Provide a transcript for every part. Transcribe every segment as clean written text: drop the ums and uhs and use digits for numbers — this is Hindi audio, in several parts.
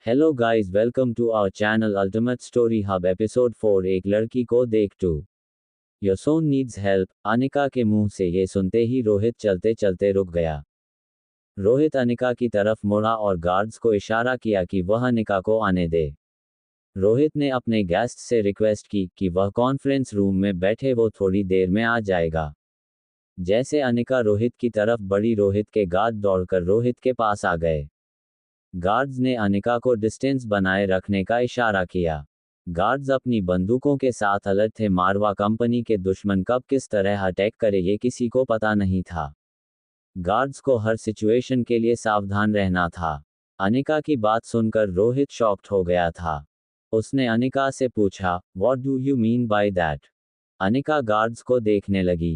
Hello guys, welcome to our channel ultimate story hub episode 4। एक लड़की को देख to your son needs help. Anika के मुंह से ये सुनते ही रोहित चलते चलते रुक गया। रोहित अनिका की तरफ मुड़ा और गार्ड्स को इशारा किया कि वह अनिका को आने दे। रोहित ने अपने गेस्ट से रिक्वेस्ट की कि वह कॉन्फ्रेंस रूम में बैठे, वो थोड़ी देर में आ जाएगा। जैसे अनिका रोहित की तरफ बढ़ी, रोहित के गार्ड दौड़कर रोहित के पास आ गए। गार्ड्स ने अनिका को डिस्टेंस बनाए रखने का इशारा किया। गार्ड्स अपनी बंदूकों के साथ अलर्ट थे। मारवा कंपनी के दुश्मन कब किस तरह अटैक करे ये किसी को पता नहीं था। गार्ड्स को हर सिचुएशन के लिए सावधान रहना था। अनिका की बात सुनकर रोहित शॉक्ड हो गया था। उसने अनिका से पूछा, what do you mean by that? Anika guards को देखने लगी।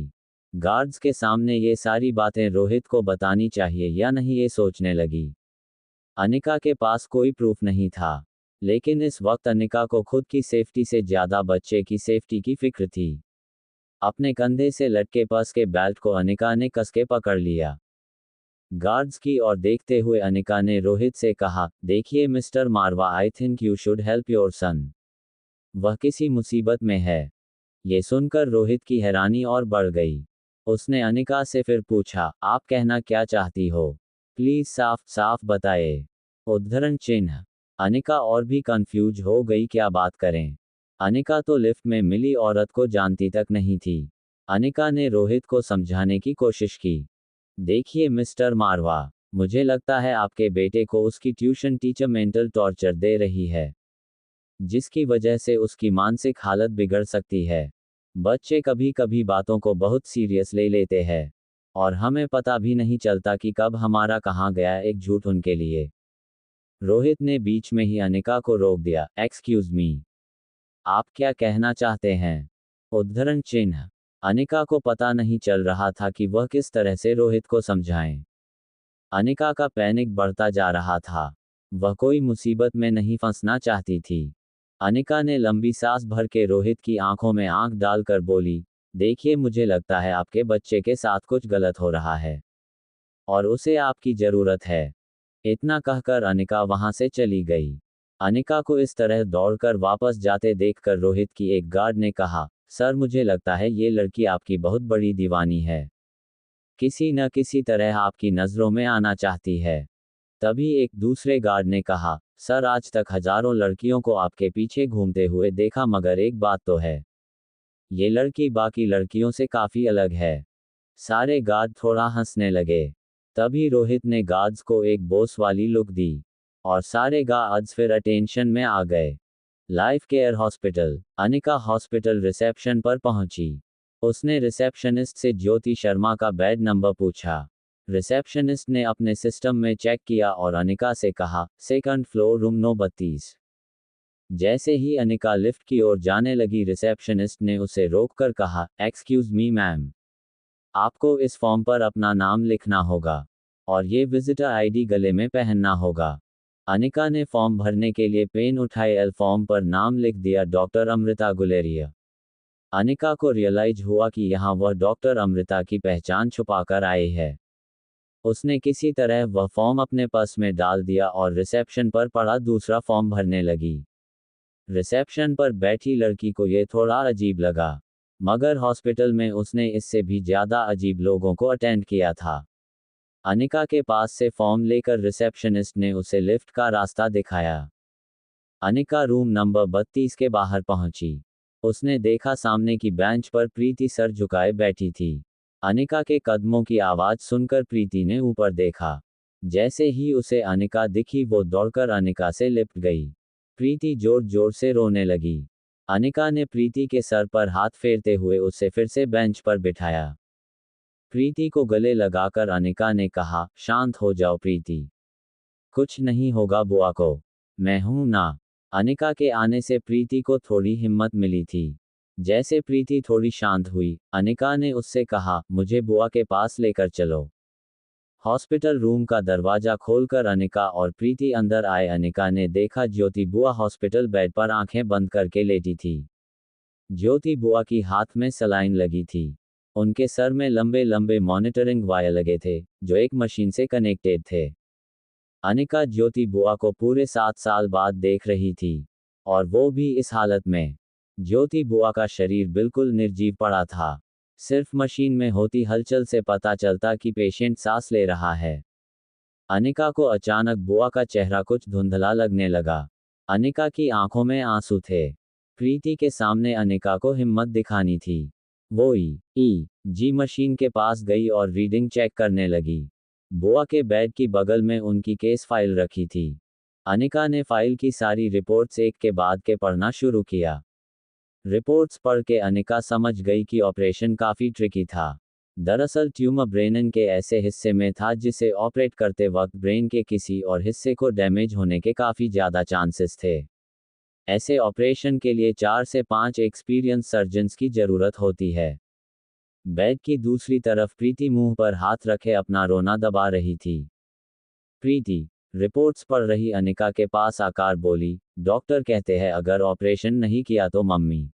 गार्ड्स के सामने ये सारी बातें रोहित को बतानी चाहिए या नहीं, ये सोचने लगी। अनिका के पास कोई प्रूफ नहीं था, लेकिन इस वक्त अनिका को खुद की सेफ्टी से ज्यादा बच्चे की सेफ्टी की फिक्र थी। अपने कंधे से लटके पर्स के बेल्ट को अनिका ने कस के पकड़ लिया। गार्ड्स की ओर देखते हुए अनिका ने रोहित से कहा, देखिए mister Marwah, I think you should help your son. वह किसी मुसीबत में है। ये सुनकर रोहित की हैरानी और बढ़ गई। उसने अनिका से फिर पूछा, आप कहना क्या चाहती हो? प्लीज साफ साफ बताए। उद्धरण चिन्ह। अनिका और भी कंफ्यूज हो गई, क्या बात करें। अनिका तो लिफ्ट में मिली औरत को जानती तक नहीं थी। अनिका ने रोहित को समझाने की कोशिश की। देखिए मिस्टर मारवा, मुझे लगता है आपके बेटे को उसकी ट्यूशन टीचर मेंटल टॉर्चर दे रही है, जिसकी वजह से उसकी मानसिक हालत बिगड़ सकती है। बच्चे कभी कभी बातों को बहुत सीरियस ले लेते हैं, और हमें पता भी नहीं चलता कि कब हमारा कहाँ गया एक झूठ उनके लिए। रोहित ने बीच में ही अनिका को रोक दिया। एक्सक्यूज मी, आप क्या कहना चाहते हैं? उद्धरण चिन्ह। अनिका को पता नहीं चल रहा था कि वह किस तरह से रोहित को समझाएं। अनिका का पैनिक बढ़ता जा रहा था। वह कोई मुसीबत में नहीं फंसना चाहती थी। अनिका ने लंबी सांस भर के रोहित की आंखों में आंख डालकर बोली, देखिए मुझे लगता है आपके बच्चे के साथ कुछ गलत हो रहा है, और उसे आपकी जरूरत है। इतना कहकर अनिका वहां से चली गई। अनिका को इस तरह दौड़कर वापस जाते देखकर रोहित की एक गार्ड ने कहा, सर मुझे लगता है ये लड़की आपकी बहुत बड़ी दीवानी है, किसी न किसी तरह आपकी नजरों में आना चाहती है। तभी एक दूसरे गार्ड ने कहा, सर आज तक हजारों लड़कियों को आपके पीछे घूमते हुए देखा, मगर एक बात तो है, ये लड़की बाकी लड़कियों से काफी अलग है। सारे गार्ड थोड़ा हंसने लगे। तभी रोहित ने गार्ड्स को एक बोस वाली लुक दी, और सारे गार्ड्स फिर अटेंशन में आ गए। Life care hospital. Anika hospital reception पर पहुंची। उसने रिसेप्शनिस्ट से ज्योति शर्मा का बेड नंबर पूछा। रिसेप्शनिस्ट ने अपने सिस्टम में चेक किया और अनिका से कहा, सेकंड फ्लोर रूम नो 32। जैसे ही अनिका लिफ्ट की ओर जाने लगी, रिसेप्शनिस्ट ने उसे रोककर कहा, एक्सक्यूज मी मैम, आपको इस फॉर्म पर अपना नाम लिखना होगा, और ये विजिटर आईडी गले में पहनना होगा। अनिका ने फॉर्म भरने के लिए पेन उठाए, एल फॉर्म पर नाम लिख दिया, डॉक्टर अमृता गुलेरिया। अनिका को रियलाइज हुआ कि यहाँ वह डॉक्टर अमृता की पहचान छुपाकर आए है। उसने किसी तरह वह फॉर्म अपने पर्स में डाल दिया और रिसेप्शन पर पड़ा दूसरा फॉर्म भरने लगी। रिसेप्शन पर बैठी लड़की को यह थोड़ा अजीब लगा, मगर हॉस्पिटल में उसने इससे भी ज्यादा अजीब लोगों को अटेंड किया था। अनिका के पास से फॉर्म लेकर रिसेप्शनिस्ट ने उसे लिफ्ट का रास्ता दिखाया। अनिका रूम नंबर 32 के बाहर पहुंची। उसने देखा सामने की बेंच पर प्रीति सर झुकाए बैठी थी। अनिका के कदमों की आवाज सुनकर प्रीति ने ऊपर देखा। जैसे ही उसे अनिका दिखी, वो दौड़कर अनिका से लिपट गई। प्रीति जोर जोर से रोने लगी। अनिका ने प्रीति के सर पर हाथ फेरते हुए उसे फिर से बेंच पर बिठाया। प्रीति को गले लगाकर अनिका ने कहा, शांत हो जाओ प्रीति, कुछ नहीं होगा बुआ को, मैं हूं ना। अनिका के आने से प्रीति को थोड़ी हिम्मत मिली थी। जैसे प्रीति थोड़ी शांत हुई, अनिका ने उससे कहा, मुझे बुआ के पास लेकर चलो। हॉस्पिटल रूम का दरवाजा खोलकर अनिका और प्रीति अंदर आए। अनिका ने देखा ज्योति बुआ हॉस्पिटल बेड पर आंखें बंद करके लेटी थी। ज्योति बुआ की हाथ में सलाइन लगी थी। उनके सर में लंबे लंबे मॉनिटरिंग वायर लगे थे, जो एक मशीन से कनेक्टेड थे। अनिका ज्योति बुआ को पूरे 7 साल बाद देख रही थी, और वो भी इस हालत में। ज्योति बुआ का शरीर बिल्कुल निर्जीव पड़ा था। सिर्फ मशीन में होती हलचल से पता चलता कि पेशेंट सांस ले रहा है। अनिका को अचानक बुआ का चेहरा कुछ धुंधला लगने लगा। अनिका की आंखों में आंसू थे। प्रीति के सामने अनिका को हिम्मत दिखानी थी। वो जी मशीन के पास गई और रीडिंग चेक करने लगी। बुआ के बेड की बगल में उनकी केस फाइल रखी थी। अनिका ने फाइल की सारी रिपोर्ट्स एक के बाद के पढ़ना शुरू किया। रिपोर्ट्स पढ़ के अनिका समझ गई कि ऑपरेशन काफ़ी ट्रिकी था। दरअसल ट्यूमर ब्रेन के ऐसे हिस्से में था जिसे ऑपरेट करते वक्त ब्रेन के किसी और हिस्से को डैमेज होने के काफ़ी ज़्यादा चांसेस थे। ऐसे ऑपरेशन के लिए 4 से 5 एक्सपीरियंस सर्जन्स की ज़रूरत होती है। बेड की दूसरी तरफ प्रीति मुंह पर हाथ रखे अपना रोना दबा रही थी। प्रीति रिपोर्ट्स पढ़ रही अनिका के पास आकर बोली, डॉक्टर कहते हैं अगर ऑपरेशन नहीं किया तो मम्मी।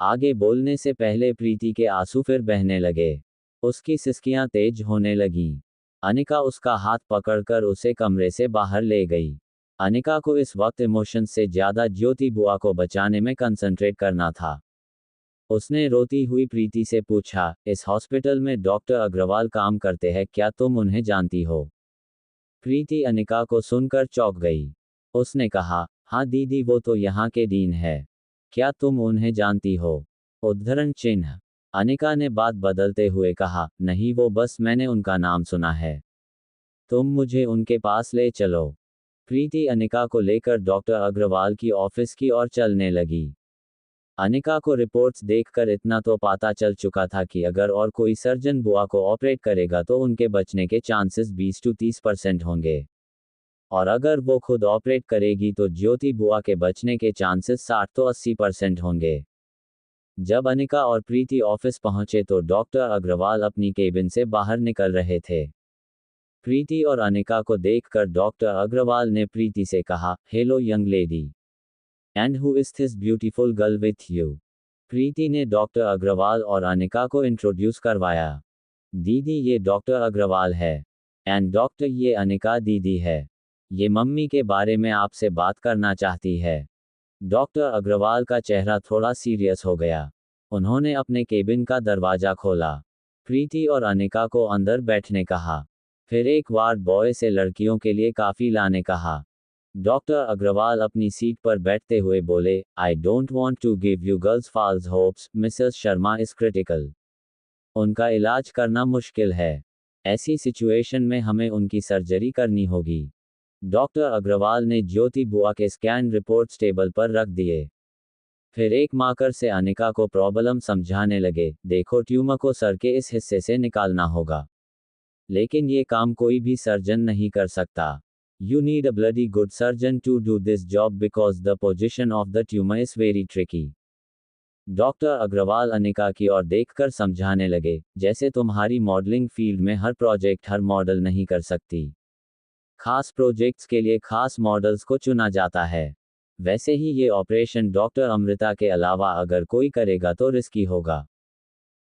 आगे बोलने से पहले प्रीति के आंसू फिर बहने लगे। उसकी सिसकियां तेज होने लगीं। अनिका उसका हाथ पकड़कर उसे कमरे से बाहर ले गई। अनिका को इस वक्त इमोशंस से ज़्यादा ज्योति बुआ को बचाने में कंसंट्रेट करना था। उसने रोती हुई प्रीति से पूछा, इस हॉस्पिटल में डॉक्टर अग्रवाल काम करते हैं, क्या तुम उन्हें जानती हो? प्रीति अनिका को सुनकर चौंक गई। उसने कहा, हाँ दीदी, वो तो यहाँ के डीन है। क्या तुम उन्हें जानती हो? उद्धरण चिन्ह। अनिका ने बात बदलते हुए कहा, नहीं, वो बस मैंने उनका नाम सुना है। तुम मुझे उनके पास ले चलो। प्रीति अनिका को लेकर डॉक्टर अग्रवाल की ऑफिस की ओर चलने लगी। अनिका को रिपोर्ट्स देखकर इतना तो पता चल चुका था कि अगर और कोई सर्जन बुआ को ऑपरेट करेगा तो उनके बचने के चांसेस 20 से 30% होंगे, और अगर वो खुद ऑपरेट करेगी तो ज्योति बुआ के बचने के चांसेस 60 से 80% होंगे। जब अनिका और प्रीति ऑफिस पहुंचे तो डॉक्टर अग्रवाल अपनी केबिन से बाहर निकल रहे थे। प्रीति और अनिका को देखकर डॉक्टर अग्रवाल ने प्रीति से कहा, hello young lady, and who is this beautiful girl with you? Preeti ने डॉक्टर अग्रवाल और अनिका को इंट्रोड्यूस करवाया। दीदी, ये डॉक्टर अग्रवाल है। एंड डॉक्टर, ये अनिका दीदी है। ये मम्मी के बारे में आपसे बात करना चाहती है। डॉक्टर अग्रवाल का चेहरा थोड़ा सीरियस हो गया। उन्होंने अपने केबिन का दरवाजा खोला। प्रीति और अनिका को अंदर बैठने कहा। फिर एक वार्ड बॉय से लड़कियों के लिए काफ़ी लाने कहा। डॉक्टर अग्रवाल अपनी सीट पर बैठते हुए बोले, I don't want to give you girls false hopes, Mrs Sharma is critical. उनका इलाज करना मुश्किल है। ऐसी सिचुएशन में हमें उनकी सर्जरी करनी होगी। डॉक्टर अग्रवाल ने ज्योति बुआ के स्कैन रिपोर्ट्स टेबल पर रख दिए। फिर एक मार्कर से अनिका को प्रॉब्लम समझाने लगे, देखो, ट्यूमर को सर के इस हिस्से से निकालना होगा, लेकिन ये काम कोई भी सर्जन नहीं कर सकता। You need a bloody good surgeon to do this job because the position of the tumor is very tricky. Doctor Agarwal Anika की ओर देखकर समझाने लगे, जैसे तुम्हारी मॉडलिंग फील्ड में हर प्रोजेक्ट हर मॉडल नहीं कर सकती। खास प्रोजेक्ट्स के लिए खास मॉडल्स को चुना जाता है। वैसे ही ये ऑपरेशन डॉक्टर अमृता के अलावा अगर कोई करेगा तो रिस्की होगा।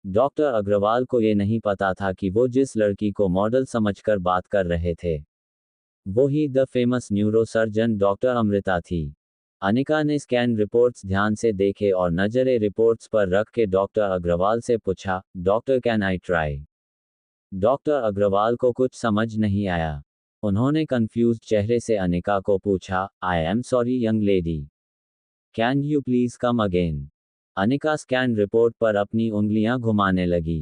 डॉक्टर अग्रवाल को ये नहीं पता था कि वो जिस लड़की को मॉडल समझकर बात कर रहे थे वो ही the famous neurosurgeon doctor Amrita थी। अनिका ने स्कैन रिपोर्ट्स ध्यान से देखे और नजरें रिपोर्ट्स पर रख के डॉक्टर अग्रवाल से पूछा, doctor, can I try? Doctor Agarwal को कुछ समझ नहीं आया। उन्होंने कंफ्यूज्ड चेहरे से अनिका को पूछा, I am sorry young lady, can you please come again? Anika scan report पर अपनी उंगलियां घुमाने लगी।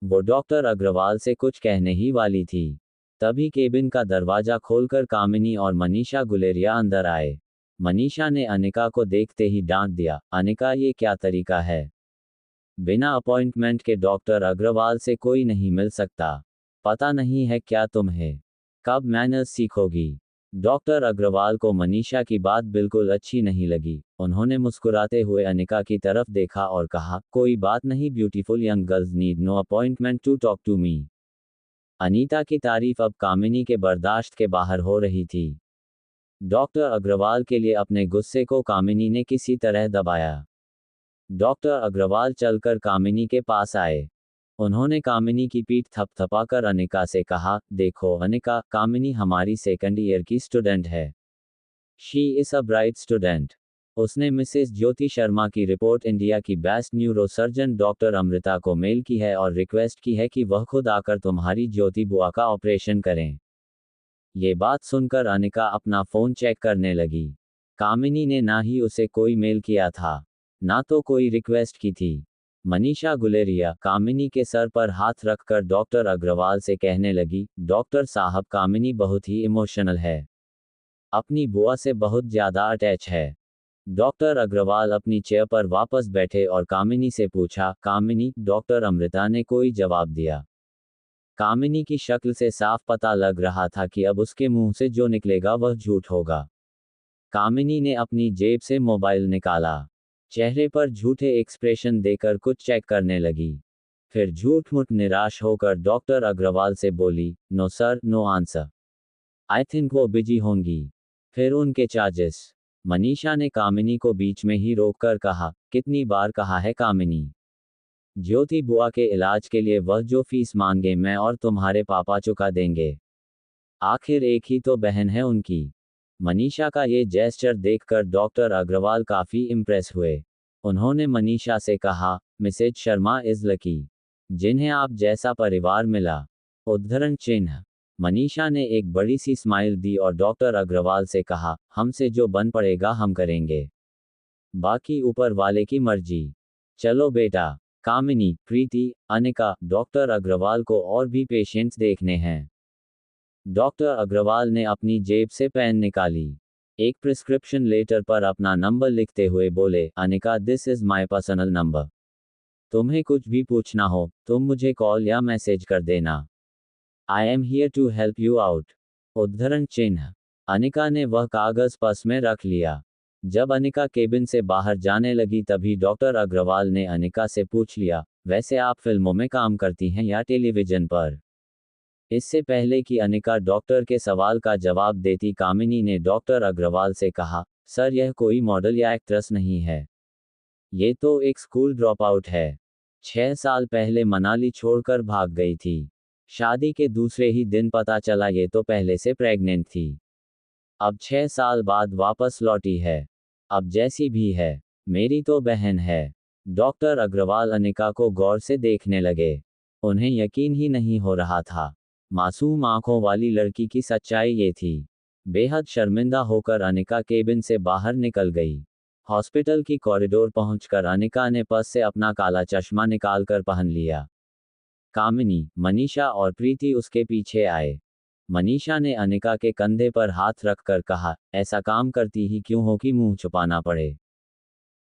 वो डॉक्टर अग्रवाल से कुछ कहने ही वाली थी, तभी केबिन का दरवाजा खोलकर कामिनी और मनीषा गुलेरिया अंदर आए। मनीषा ने अनिका को देखते ही डांट दिया, अनिका, ये क्या तरीका है? बिना अपॉइंटमेंट के डॉक्टर अग्रवाल से कोई नहीं मिल सकता। पता नहीं है क्या तुम्हें? कब मैनर्स सीखोगी? डॉक्टर अग्रवाल को मनीषा की बात बिल्कुल अच्छी नहीं लगी। उन्होंने मुस्कुराते हुए अनिका की तरफ देखा और कहा, कोई बात नहीं, beautiful young girls need no appointment to talk to me. Anita की तारीफ अब कामिनी के बर्दाश्त के बाहर हो रही थी। डॉक्टर अग्रवाल के लिए अपने गुस्से को कामिनी ने किसी तरह दबाया। डॉक्टर अग्रवाल चलकर कामिनी के पास आए। उन्होंने कामिनी की पीठ थपथपाकर अनिका से कहा, देखो अनिका, कामिनी हमारी सेकंड ईयर की स्टूडेंट है। She is a bright student. उसने मिसेस ज्योति शर्मा की रिपोर्ट इंडिया की बेस्ट न्यूरोसर्जन डॉक्टर अमृता को मेल की है और रिक्वेस्ट की है कि वह खुद आकर तुम्हारी ज्योति बुआ का ऑपरेशन करें। ये बात सुनकर अनिका अपना फोन चेक करने लगी। कामिनी ने ना ही उसे कोई मेल किया था, ना तो कोई रिक्वेस्ट की थी। मनीषा गुलेरिया कामिनी के सर पर हाथ रखकर डॉक्टर अग्रवाल से कहने लगी, डॉक्टर साहब, कामिनी बहुत ही इमोशनल है, अपनी बुआ से बहुत ज्यादा अटैच है। डॉक्टर अग्रवाल अपनी चेयर पर वापस बैठे और कामिनी से पूछा, कामिनी, डॉक्टर अमृता ने कोई जवाब दिया? कामिनी की शक्ल से साफ पता लग रहा था कि अब उसके मुंह से जो निकलेगा वह झूठ होगा। कामिनी ने अपनी जेब से मोबाइल निकाला, चेहरे पर झूठे एक्सप्रेशन देकर कुछ चेक करने लगी। फिर झूठ-मूठ निराश होकर डॉक्टर अग्रवाल से बोली, no sir, no answer. I think वो बिजी होंगी। फिर उनके चार्जेस। मनीषा ने कामिनी को बीच में ही रोककर कहा, कितनी बार कहा है कामिनी, ज्योति बुआ के इलाज के लिए वह जो फीस मांगे मैं और तुम्हारे पापा चुका देंगे। आखिर एक ही तो बहन है उनकी। मनीषा का ये जेस्चर देखकर डॉक्टर अग्रवाल काफी इम्प्रेस हुए। उन्होंने मनीषा से कहा, मिसेज शर्मा इज लकी, जिन्हें आप जैसा परिवार मिला। उद्धरण चिन्ह। मनीषा ने एक बड़ी सी स्माइल दी और डॉक्टर अग्रवाल से कहा, हमसे जो बन पड़ेगा हम करेंगे, बाकी ऊपर वाले की मर्जी। चलो बेटा। कामिनी, प्रीति, अनिका, डॉक्टर अग्रवाल को और भी पेशेंट्स देखने हैं। डॉक्टर अग्रवाल ने अपनी जेब से पेन निकाली, एक प्रिस्क्रिप्शन लेटर पर अपना नंबर लिखते हुए बोले, Anika, this is my personal number. तुम्हें कुछ भी पूछना हो तुम मुझे कॉल या मैसेज कर देना। I am here to help you out. उद्धरण चिन्ह। अनिका ने वह कागज पर्स में रख लिया। जब अनिका केबिन से बाहर जाने लगी तभी डॉक्टर अग्रवाल ने अनिका से पूछ लिया, वैसे आप फिल्मों में काम करती हैं या टेलीविजन पर? इससे पहले कि अनिका डॉक्टर के सवाल का जवाब देती, कामिनी ने डॉक्टर अग्रवाल से कहा, सर यह कोई मॉडल या एक्ट्रेस नहीं है, ये तो एक स्कूल ड्रॉप आउट है। 6 साल पहले मनाली छोड़कर भाग गई थी। शादी के दूसरे ही दिन पता चला ये तो पहले से प्रेग्नेंट थी। अब 6 साल बाद वापस लौटी है। अब जैसी भी है, मेरी तो बहन है। डॉक्टर अग्रवाल अनिका को गौर से देखने लगे। उन्हें यकीन ही नहीं हो रहा था। मासूम आंखों वाली लड़की की सच्चाई ये थी। बेहद शर्मिंदा होकर अनिका केबिन से बाहर निकल गई। हॉस्पिटल की कॉरिडोर पहुंचकर अनिका ने पर्स से अपना काला चश्मा निकालकर पहन लिया। कामिनी, मनीषा और प्रीति उसके पीछे आए। मनीषा ने अनिका के कंधे पर हाथ रखकर कहा, ऐसा काम करती ही क्यों हो कि मुंह छुपाना पड़े।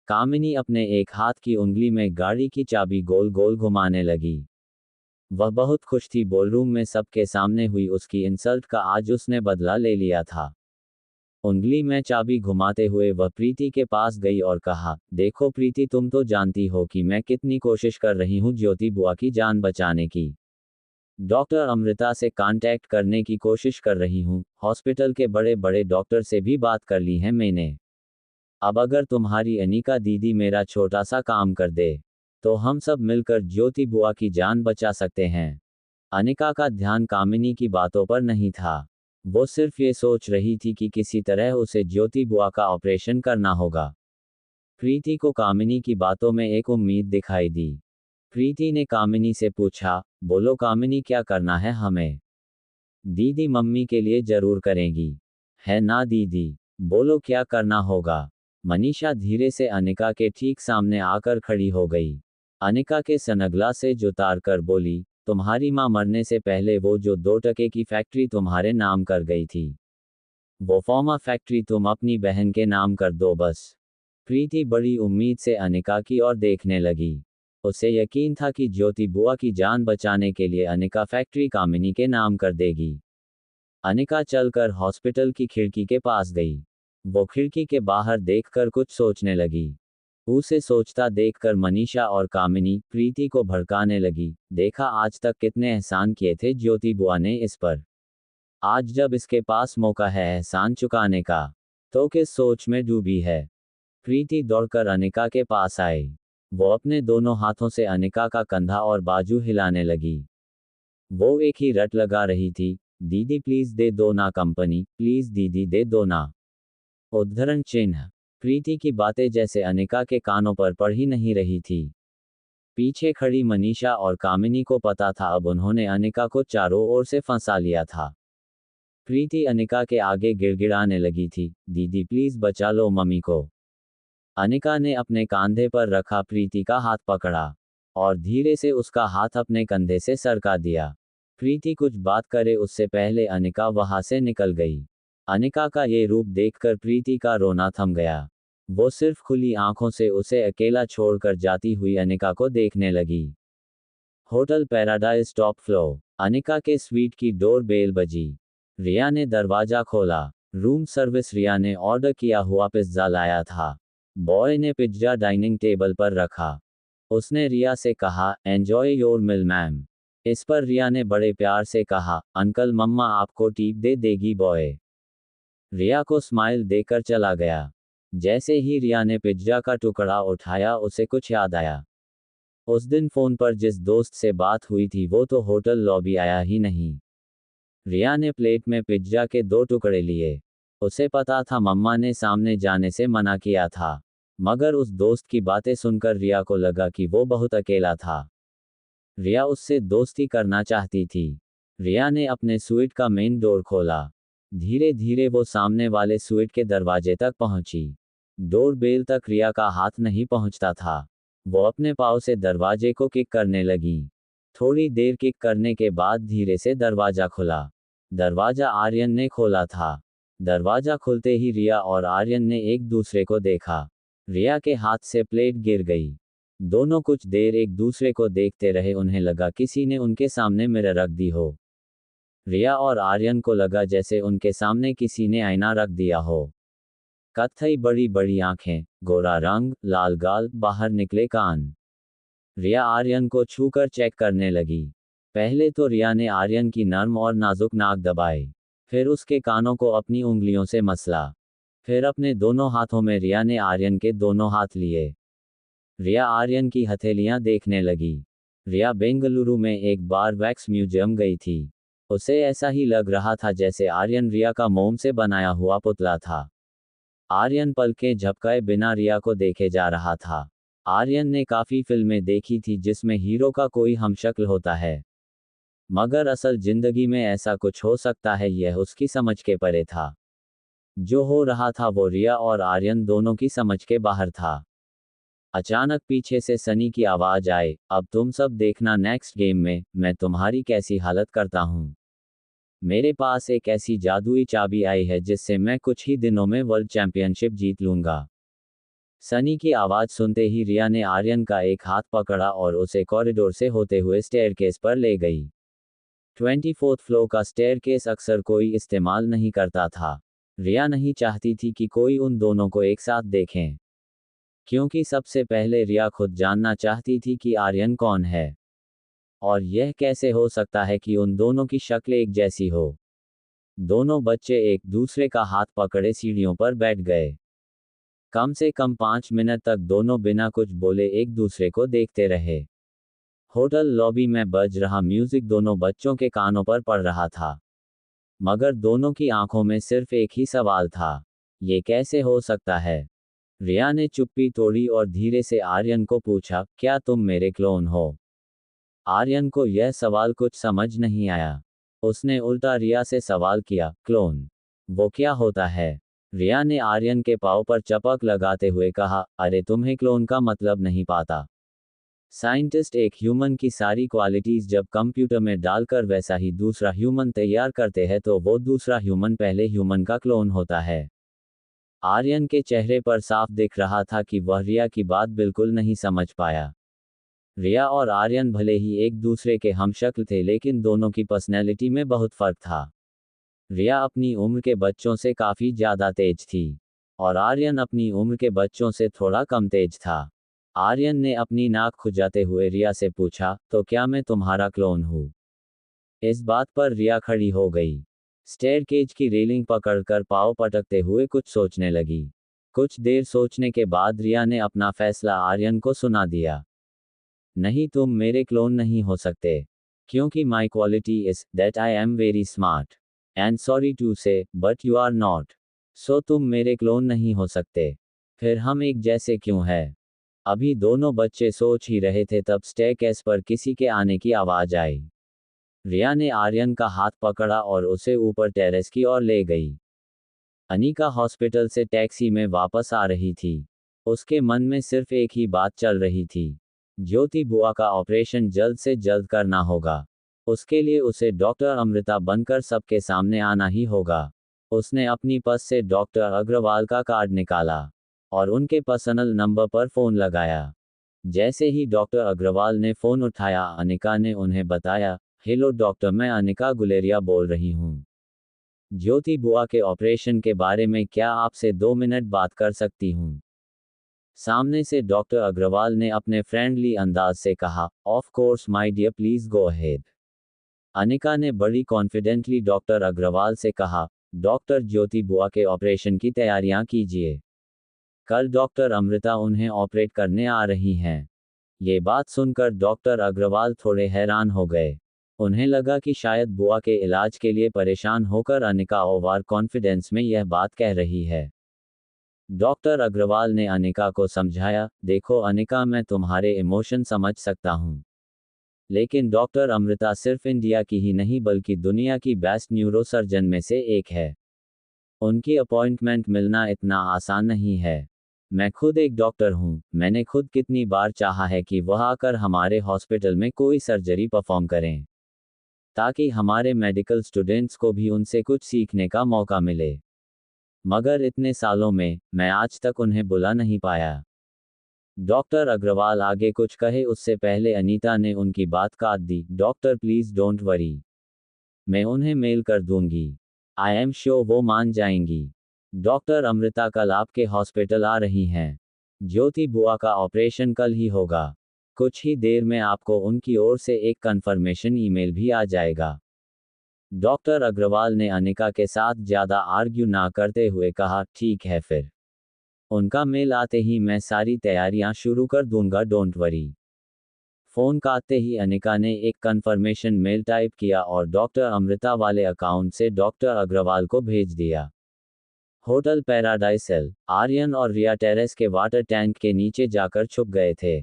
कामिनी अपने एक हाथ की उंगली में गाड़ी की चाबी गोल गोल घुमाने लगी। वह बहुत खुश थी, बॉलरूम में सबके सामने हुई उसकी इंसल्ट का आज उसने बदला ले लिया था। उंगली में चाबी घुमाते हुए वह प्रीति के पास गई और कहा, देखो प्रीति, तुम तो जानती हो कि मैं कितनी कोशिश कर रही हूँ ज्योति बुआ की जान बचाने की। डॉक्टर अमृता से कांटेक्ट करने की कोशिश कर रही हूँ, हॉस्पिटल के बड़े बड़े डॉक्टर से भी बात कर ली है मैंने। अब अगर तुम्हारी अनिका दीदी मेरा छोटा सा काम कर दे, तो हम सब मिलकर ज्योति बुआ की जान बचा सकते हैं। अनिका का ध्यान कामिनी की बातों पर नहीं था। वो सिर्फ ये सोच रही थी कि किसी तरह उसे ज्योति बुआ का ऑपरेशन करना होगा। प्रीति को कामिनी की बातों में एक उम्मीद दिखाई दी। प्रीति ने कामिनी से पूछा, बोलो कामिनी, क्या करना है हमें? दीदी मम्मी के लिए जरूर करेंगी, है ना दीदी? बोलो क्या करना होगा? मनीषा धीरे से अनिका के ठीक सामने आकर खड़ी हो गई। अनिका के सनग्लासेज उतार कर बोली, तुम्हारी माँ मरने से पहले वो जो 2 टके की फैक्ट्री तुम्हारे नाम कर गई थी, वो फार्मा फैक्ट्री तुम अपनी बहन के नाम कर दो बस। प्रीति बड़ी उम्मीद से अनिका की ओर देखने लगी। उसे यकीन था कि ज्योति बुआ की जान बचाने के लिए अनिका फैक्ट्री कामिनी के नाम कर देगी। अनिका चलकर हॉस्पिटल की खिड़की के पास गई। वो खिड़की के बाहर देखकर कुछ सोचने लगी। उसे सोचता देखकर मनीषा और कामिनी प्रीति को भड़काने लगी, देखा आज तक कितने एहसान किए थे ज्योति बुआ ने इस पर, आज जब इसके पास मौका है एहसान चुकाने का, तो किस सोच में डूबी है। प्रीति दौड़कर अनिका के पास आई। वो अपने दोनों हाथों से अनिका का कंधा और बाजू हिलाने लगी। वो एक ही रट लगा रही थी, दीदी प्लीज दे दो ना कंपनी, प्लीज दीदी दे दो ना। उद्धरण चिन्ह। प्रीति की बातें जैसे अनिका के कानों पर पड़ ही नहीं रही थी। पीछे खड़ी मनीषा और कामिनी को पता था अब उन्होंने अनिका को चारों ओर से फंसा लिया था। प्रीति अनिका के आगे गिड़गिड़ाने लगी थी, दीदी प्लीज बचा लो मम्मी को। अनिका ने अपने कंधे पर रखा प्रीति का हाथ पकड़ा और धीरे से उसका हाथ अपने कंधे से सरका दिया। प्रीति कुछ बात करे उससे पहले अनिका वहां से निकल गई। अनिका का ये रूप देखकर प्रीति का रोना थम गया। वो सिर्फ खुली आंखों से उसे अकेला छोड़कर जाती हुई अनिका को देखने लगी। Hotel paradise top floor. Anika के स्वीट की डोर बेल बजी। रिया ने दरवाजा खोला। Room service. रिया ने ऑर्डर किया हुआ पिज्जा लाया था। बॉय ने पिज्जा डाइनिंग टेबल पर रखा। उसने रिया से कहा, एंजॉय योर मील मैम। इस पर रिया ने बड़े प्यार से कहा, अंकल मम्मा आपको टिप दे देगी बॉय। रिया को स्माइल देकर चला गया। जैसे ही रिया ने पिज्जा का टुकड़ा उठाया उसे कुछ याद आया। उस दिन फोन पर जिस दोस्त से बात हुई थी वो तो होटल लॉबी आया ही नहीं। रिया ने प्लेट में पिज्जा के 2 टुकड़े लिए। उसे पता था मम्मा ने सामने जाने से मना किया था, मगर उस दोस्त की बातें सुनकर रिया को लगा कि वो बहुत अकेला था। रिया उससे दोस्ती करना चाहती थी। रिया ने अपने स्वीट का मेन डोर खोला। धीरे धीरे वो सामने वाले स्वीट के दरवाजे तक पहुंची। डोर बेल तक रिया का हाथ नहीं पहुंचता था। वो अपने पाँव से दरवाजे को किक करने लगी। थोड़ी देर किक करने के बाद धीरे से दरवाजा खुला। दरवाजा आर्यन ने खोला था। दरवाजा खुलते ही रिया और आर्यन ने एक दूसरे को देखा। रिया के हाथ से प्लेट गिर गई। दोनों कुछ देर एक दूसरे को देखते रहे। उन्हें लगा किसी ने उनके सामने मिरर रख दी हो। रिया और आर्यन को लगा जैसे उनके सामने किसी ने आईना रख दिया हो। कत्थई बड़ी बड़ी आंखें, गोरा रंग, लाल गाल, बाहर निकले कान। रिया आर्यन को छूकर चेक करने लगी। पहले तो रिया ने आर्यन की नर्म और नाजुक नाक दबाई, फिर उसके कानों को अपनी उंगलियों से मसला। फिर अपने दोनों हाथों में रिया ने आर्यन के दोनों हाथ लिए। रिया आर्यन की हथेलियां देखने लगी। रिया बेंगलुरु में एक बार वैक्स म्यूजियम गई थी। उसे ऐसा ही लग रहा था जैसे आर्यन रिया का मोम से बनाया हुआ पुतला था। आर्यन पलकें झपकाए बिना रिया को देखे जा रहा था। आर्यन ने काफी फिल्में देखी थी जिसमें हीरो का कोई हमशक्ल होता है, मगर असल जिंदगी में ऐसा कुछ हो सकता है यह उसकी समझ के परे था। जो हो रहा था वो रिया और आर्यन दोनों की समझ के बाहर था। अचानक पीछे से सनी की आवाज आए, अब तुम सब देखना नेक्स्ट गेम में मैं तुम्हारी कैसी हालत करता हूं। मेरे पास एक ऐसी जादुई चाबी आई है जिससे मैं कुछ ही दिनों में वर्ल्ड चैंपियनशिप जीत लूंगा। सनी की आवाज सुनते ही रिया ने आर्यन का एक हाथ पकड़ा और उसे कॉरिडोर से होते हुए स्टेयरकेस पर ले गई। 24th फ्लोर का स्टेयरकेस अक्सर कोई इस्तेमाल नहीं करता था। रिया नहीं चाहती थी कि कोई उन दोनों को एक साथ देखें, क्योंकि सबसे पहले रिया खुद जानना चाहती थी कि आर्यन कौन है और यह कैसे हो सकता है कि उन दोनों की शक्ल एक जैसी हो। दोनों बच्चे एक दूसरे का हाथ पकड़े सीढ़ियों पर बैठ गए। कम से कम 5 मिनट तक दोनों बिना कुछ बोले एक दूसरे को देखते रहे। होटल लॉबी में बज रहा म्यूजिक दोनों बच्चों के कानों पर पड़ रहा था, मगर दोनों की आंखों में सिर्फ एक ही सवाल था, ये कैसे हो सकता है। रिया ने चुप्पी तोड़ी और धीरे से आर्यन को पूछा, क्या तुम मेरे क्लोन हो। आर्यन को यह सवाल कुछ समझ नहीं आया। उसने उल्टा रिया से सवाल किया, क्लोन वो क्या होता है। रिया ने आर्यन के पाँव पर चपक लगाते हुए कहा, अरे तुम्हें क्लोन का मतलब नहीं पाता। साइंटिस्ट एक ह्यूमन की सारी क्वालिटीज जब कंप्यूटर में डालकर वैसा ही दूसरा ह्यूमन तैयार करते हैं तो वो दूसरा ह्यूमन पहले ह्यूमन का क्लोन होता है। आर्यन के चेहरे पर साफ दिख रहा था कि वह रिया की बात बिल्कुल नहीं समझ पाया। रिया और आर्यन भले ही एक दूसरे के हमशक्ल थे लेकिन दोनों की पर्सनैलिटी में बहुत फर्क था। रिया अपनी उम्र के बच्चों से काफी ज्यादा तेज थी और आर्यन अपनी उम्र के बच्चों से थोड़ा कम तेज था। आर्यन ने अपनी नाक खुजाते हुए रिया से पूछा, तो क्या मैं तुम्हारा क्लोन हूँ। इस बात पर रिया खड़ी हो गई। स्टेयरकेज की रेलिंग पकड़कर पाँव पटकते हुए कुछ सोचने लगी। कुछ देर सोचने के बाद रिया ने अपना फैसला आर्यन को सुना दिया। नहीं, तुम मेरे क्लोन नहीं हो सकते, क्योंकि my quality is that I am very smart and sorry to say but you are not. So तुम मेरे क्लोन नहीं हो सकते। फिर हम एक जैसे क्यों हैं? अभी दोनों बच्चे सोच ही रहे थे तब स्टेयरकेस पर किसी के आने की आवाज आई। रिया ने आर्यन का हाथ पकड़ा और उसे ऊपर टेरेस की ओर ले गई। अनिका हॉस्पिटल से टैक्सी में वापस आ रही थी। उसके मन में सिर्फ एक ही बात चल रही थी, ज्योति बुआ का ऑपरेशन जल्द से जल्द करना होगा। उसके लिए उसे डॉक्टर अमृता बनकर सबके सामने आना ही होगा। उसने अपनी पर्स से डॉक्टर अग्रवाल का कार्ड निकाला और उनके पर्सनल नंबर पर फ़ोन लगाया। जैसे ही डॉक्टर अग्रवाल ने फ़ोन उठाया, अनिका ने उन्हें बताया, हेलो डॉक्टर, मैं अनिका गुलेरिया बोल रही हूँ। ज्योति बुआ के ऑपरेशन के बारे में क्या आपसे 2 मिनट बात कर सकती हूँ? सामने से डॉक्टर अग्रवाल ने अपने फ्रेंडली अंदाज से कहा, of course my dear, please go ahead. Anika ने बड़ी कॉन्फिडेंटली डॉक्टर अग्रवाल से कहा, डॉक्टर, ज्योति बुआ के ऑपरेशन की तैयारियां कीजिए। कल डॉक्टर अमृता उन्हें ऑपरेट करने आ रही हैं। ये बात सुनकर डॉक्टर अग्रवाल थोड़े हैरान हो गए। उन्हें लगा कि शायद बुआ के इलाज के लिए परेशान होकर अनिका ओवर कॉन्फिडेंस में यह बात कह रही है। डॉक्टर अग्रवाल ने अनिका को समझाया, देखो अनिका, मैं तुम्हारे इमोशन समझ सकता हूँ, लेकिन डॉक्टर अमृता सिर्फ इंडिया की ही नहीं बल्कि दुनिया की बेस्ट न्यूरोसर्जन में से एक है। उनकी अपॉइंटमेंट मिलना इतना आसान नहीं है। मैं खुद एक डॉक्टर हूँ, मैंने खुद कितनी बार चाहा है कि वह आकर हमारे हॉस्पिटल में कोई सर्जरी परफॉर्म करें, ताकि हमारे मेडिकल स्टूडेंट्स को भी उनसे कुछ सीखने का मौका मिले। मगर इतने सालों में मैं आज तक उन्हें बुला नहीं पाया। डॉक्टर अग्रवाल आगे कुछ कहे उससे पहले अनीता ने उनकी बात काट दी। डॉक्टर, प्लीज डोंट वरी, मैं उन्हें मेल कर दूंगी। आई एम श्योर वो मान जाएंगी। डॉक्टर अमृता कल आपके हॉस्पिटल आ रही हैं। ज्योति बुआ का ऑपरेशन कल ही होगा। कुछ ही देर में आपको उनकी ओर से एक कंफर्मेशन ईमेल भी आ जाएगा। डॉक्टर अग्रवाल ने अनिका के साथ ज्यादा आर्ग्यू ना करते हुए कहा, ठीक है, फिर उनका मेल आते ही मैं सारी तैयारियां शुरू कर दूंगा, डोंट वरी। फोन काटते ही अनिका ने एक कंफर्मेशन मेल टाइप किया और डॉक्टर अमृता वाले अकाउंट से डॉक्टर अग्रवाल को भेज दिया। होटल पैराडाइसल, आर्यन और रिया टेरेस के वाटर टैंक के नीचे जाकर छुप गए थे।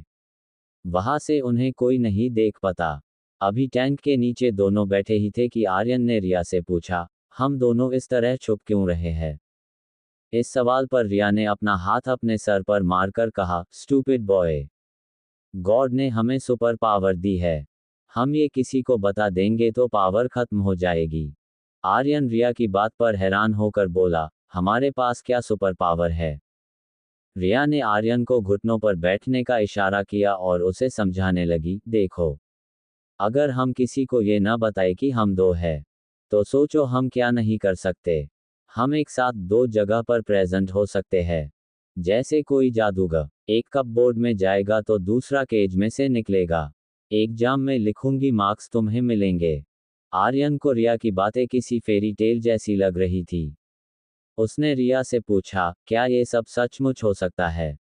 वहां से उन्हें कोई नहीं देख पाता। अभी टैंक के नीचे दोनों बैठे ही थे कि आर्यन ने रिया से पूछा, हम दोनों इस तरह छुप क्यों रहे हैं? इस सवाल पर रिया ने अपना हाथ अपने सर पर मारकर कहा, स्टूपिड बॉय, गॉड ने हमें सुपर पावर दी है। हम ये किसी को बता देंगे तो पावर खत्म हो जाएगी। आर्यन रिया की बात पर हैरान होकर बोला, हमारे पास क्या सुपर पावर है? रिया ने आर्यन को घुटनों पर बैठने का इशारा किया और उसे समझाने लगी, देखो, अगर हम किसी को ये न बताए कि हम दो हैं, तो सोचो हम क्या नहीं कर सकते। हम एक साथ दो जगह पर प्रेजेंट हो सकते हैं। जैसे कोई जादूगर एक कप बोर्ड में जाएगा तो दूसरा केज में से निकलेगा। एग्जाम में लिखूंगी, मार्क्स तुम्हें मिलेंगे। आर्यन को रिया की बातें किसी फेरी टेल जैसी लग रही थी। उसने रिया से पूछा, क्या ये सब सचमुच हो सकता है?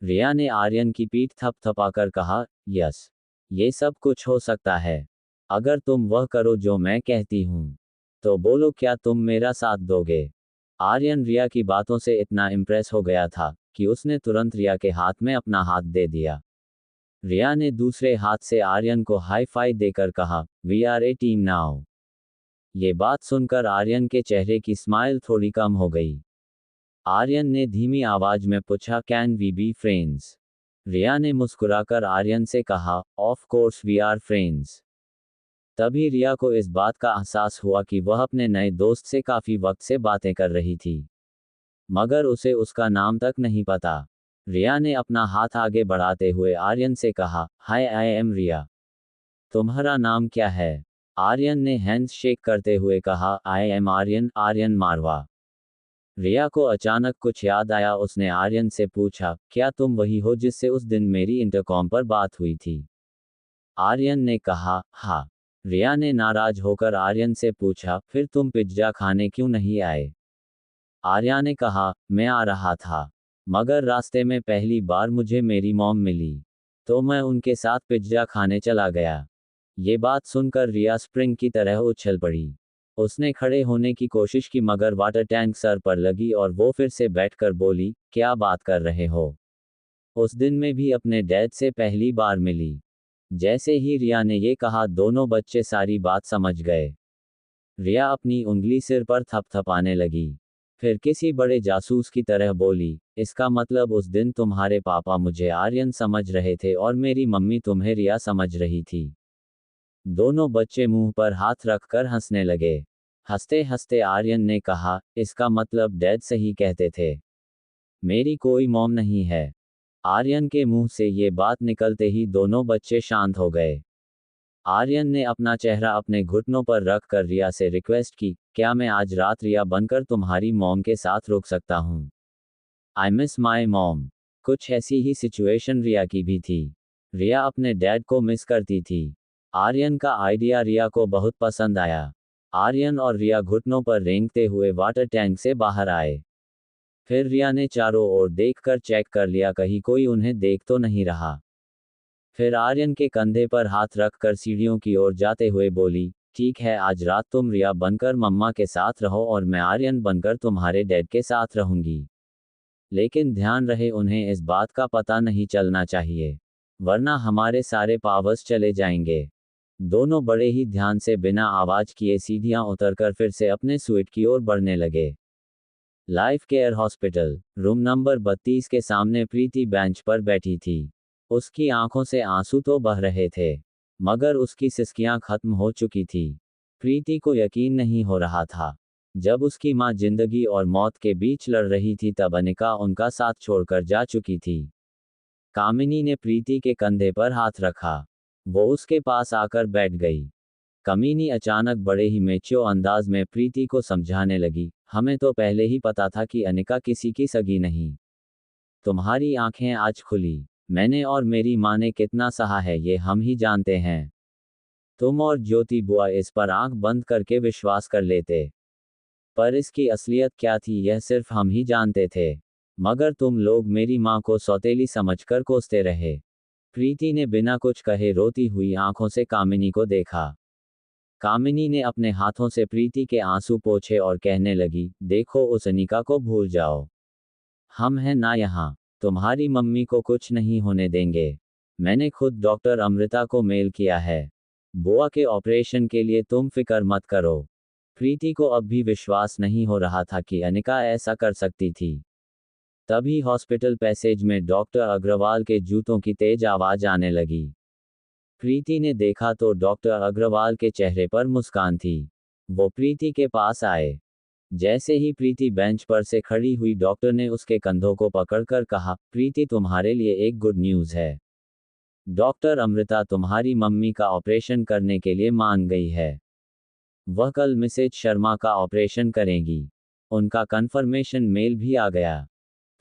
रिया ने आर्यन की पीठ थपथपाकर कहा, यस, ये सब कुछ हो सकता है। अगर तुम वह करो जो मैं कहती हूँ, तो बोलो, क्या तुम मेरा साथ दोगे? आर्यन रिया की बातों से इतना इम्प्रेस हो गया था कि उसने तुरंत रिया के हाथ में अपना हाथ दे दिया। रिया ने दूसरे हाथ से आर्यन को हाई फाई देकर कहा, we are a team now. ये बात सुनकर आर्यन के चेहरे की स्माइल थोड़ी कम हो गई। आर्यन ने धीमी आवाज में पूछा, can we be friends? Riya ने मुस्कुराकर आर्यन से कहा, of course we are friends. तभी रिया को इस बात का एहसास हुआ कि वह अपने नए दोस्त से काफी वक्त से बातें कर रही थी, मगर उसे उसका नाम तक नहीं पता। रिया ने अपना हाथ आगे बढ़ाते हुए आर्यन से कहा, हाय, आई एम रिया। तुम्हारा नाम क्या है? आर्यन ने हैंड्स शेक करते हुए कहा, आई एम आर्यन, आर्यन मारवा। रिया को अचानक कुछ याद आया। उसने आर्यन से पूछा, क्या तुम वही हो जिससे उस दिन मेरी इंटरकॉम पर बात हुई थी? आर्यन ने कहा, हाँ। रिया ने नाराज होकर आर्यन से पूछा, फिर तुम पिज्जा खाने क्यों नहीं आए? आर्या ने कहा, मैं आ रहा था, मगर रास्ते में पहली बार मुझे मेरी मॉम मिली, तो मैं उनके साथ पिज्जा खाने चला गया। ये बात सुनकर रिया स्प्रिंग की तरह उछल पड़ी। उसने खड़े होने की कोशिश की मगर वाटर टैंक सर पर लगी और वो फिर से बैठकर बोली, क्या बात कर रहे हो? उस दिन में भी अपने डैड से पहली बार मिली। जैसे ही रिया ने ये कहा दोनों बच्चे सारी बात समझ गए। रिया अपनी उंगली सिर पर थपथपाने लगी। फिर किसी बड़े जासूस की तरह बोली, इसका मतलब उस दिन तुम्हारे पापा मुझे आर्यन समझ रहे थे और मेरी मम्मी तुम्हें रिया समझ रही थी। दोनों बच्चे मुंह पर हाथ रखकर हंसने लगे। हंसते हंसते आर्यन ने कहा, इसका मतलब डैड सही कहते थे, मेरी कोई मॉम नहीं है। आर्यन के मुंह से ये बात निकलते ही दोनों बच्चे शांत हो गए। आर्यन ने अपना चेहरा अपने घुटनों पर रख कर रिया से रिक्वेस्ट की, क्या मैं आज रात रिया बनकर तुम्हारी मॉम के साथ रुक सकता हूँ? I miss my mom. कुछ ऐसी ही सिचुएशन रिया की भी थी। रिया अपने डैड को मिस करती थी। आर्यन का आइडिया रिया को बहुत पसंद आया। आर्यन और रिया घुटनों पर रेंगते हुए वाटर टैंक से बाहर आए। फिर रिया ने चारों ओर देखकर चेक कर लिया कहीं कोई उन्हें देख तो नहीं रहा। फिर आर्यन के कंधे पर हाथ रखकर सीढ़ियों की ओर जाते हुए बोली, ठीक है आज रात तुम रिया बनकर मम्मा के साथ रहो और मैं आर्यन बनकर तुम्हारे डैड के साथ रहूंगी। लेकिन ध्यान रहे उन्हें इस बात का पता नहीं चलना चाहिए, वरना हमारे सारे पावर्स चले जाएंगे। दोनों बड़े ही ध्यान से बिना आवाज किए सीढ़ियां उतरकर फिर से अपने स्वीट की ओर बढ़ने लगे। Life care hospital, room number 32 के सामने प्रीति बेंच पर बैठी थी। उसकी आंखों से आंसू तो बह रहे थे, मगर उसकी सिसकियां खत्म हो चुकी थी। प्रीति को यकीन नहीं हो रहा था। जब उसकी मां जिंदगी और मौत के बीच लड़ रही थी तब अनिका उनका साथ छोड़कर जा चुकी थी। कामिनी ने प्रीति के कंधे पर हाथ रखा। वो उसके पास आकर बैठ गई। कमीनी अचानक बड़े ही मेच्योर अंदाज में प्रीति को समझाने लगी, हमें तो पहले ही पता था कि अनिका किसी की सगी नहीं। तुम्हारी आंखें आज खुली। मैंने और मेरी माँ ने कितना सहा है ये हम ही जानते हैं। तुम और ज्योति बुआ इस पर आंख बंद करके विश्वास कर लेते, पर इसकी असलियत क्या थी यह सिर्फ हम ही जानते थे। मगर तुम लोग मेरी माँ को सौतेली समझकर कोसते रहे। प्रीति ने बिना कुछ कहे रोती हुई आंखों से कामिनी को देखा। कामिनी ने अपने हाथों से प्रीति के आंसू पोंछे और कहने लगी, देखो उस अनिका को भूल जाओ। हम हैं ना यहाँ, तुम्हारी मम्मी को कुछ नहीं होने देंगे। मैंने खुद डॉक्टर अमृता को मेल किया है। बुआ के ऑपरेशन के लिए तुम फिक्र मत करो। प्रीति को अब भी विश्वास नहीं हो रहा था कि अनिका ऐसा कर सकती थी। तभी हॉस्पिटल पैसेज में डॉक्टर अग्रवाल के जूतों की तेज आवाज आने लगी। प्रीति ने देखा तो डॉक्टर अग्रवाल के चेहरे पर मुस्कान थी। वो प्रीति के पास आए। जैसे ही प्रीति बेंच पर से खड़ी हुई डॉक्टर ने उसके कंधों को पकड़कर कहा, प्रीति तुम्हारे लिए एक गुड न्यूज़ है। डॉक्टर अमृता तुम्हारी मम्मी का ऑपरेशन करने के लिए मान गई है। वह कल मिसेज शर्मा का ऑपरेशन करेंगी। उनका कंफर्मेशन मेल भी आ गया।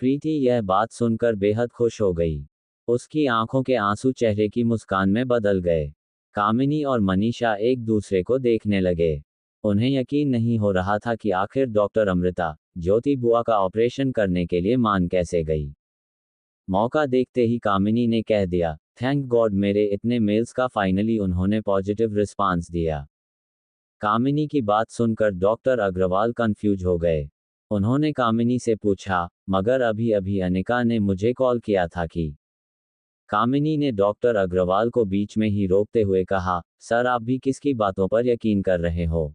प्रीति यह बात सुनकर बेहद खुश हो गई। उसकी आंखों के आंसू चेहरे की मुस्कान में बदल गए। कामिनी और मनीषा एक दूसरे को देखने लगे। उन्हें यकीन नहीं हो रहा था कि आखिर डॉक्टर अमृता ज्योति बुआ का ऑपरेशन करने के लिए मान कैसे गई। मौका देखते ही कामिनी ने कह दिया, थैंक गॉड मेरे इतने मेल्स का फाइनली उन्होंने पॉजिटिव रिस्पांस दिया। कामिनी की बात सुनकर डॉक्टर अग्रवाल कंफ्यूज हो गए। उन्होंने कामिनी से पूछा, मगर अभी अभी अनिका ने मुझे कॉल किया था कि। कामिनी ने डॉक्टर अग्रवाल को बीच में ही रोकते हुए कहा, सर आप भी किसकी बातों पर यकीन कर रहे हो?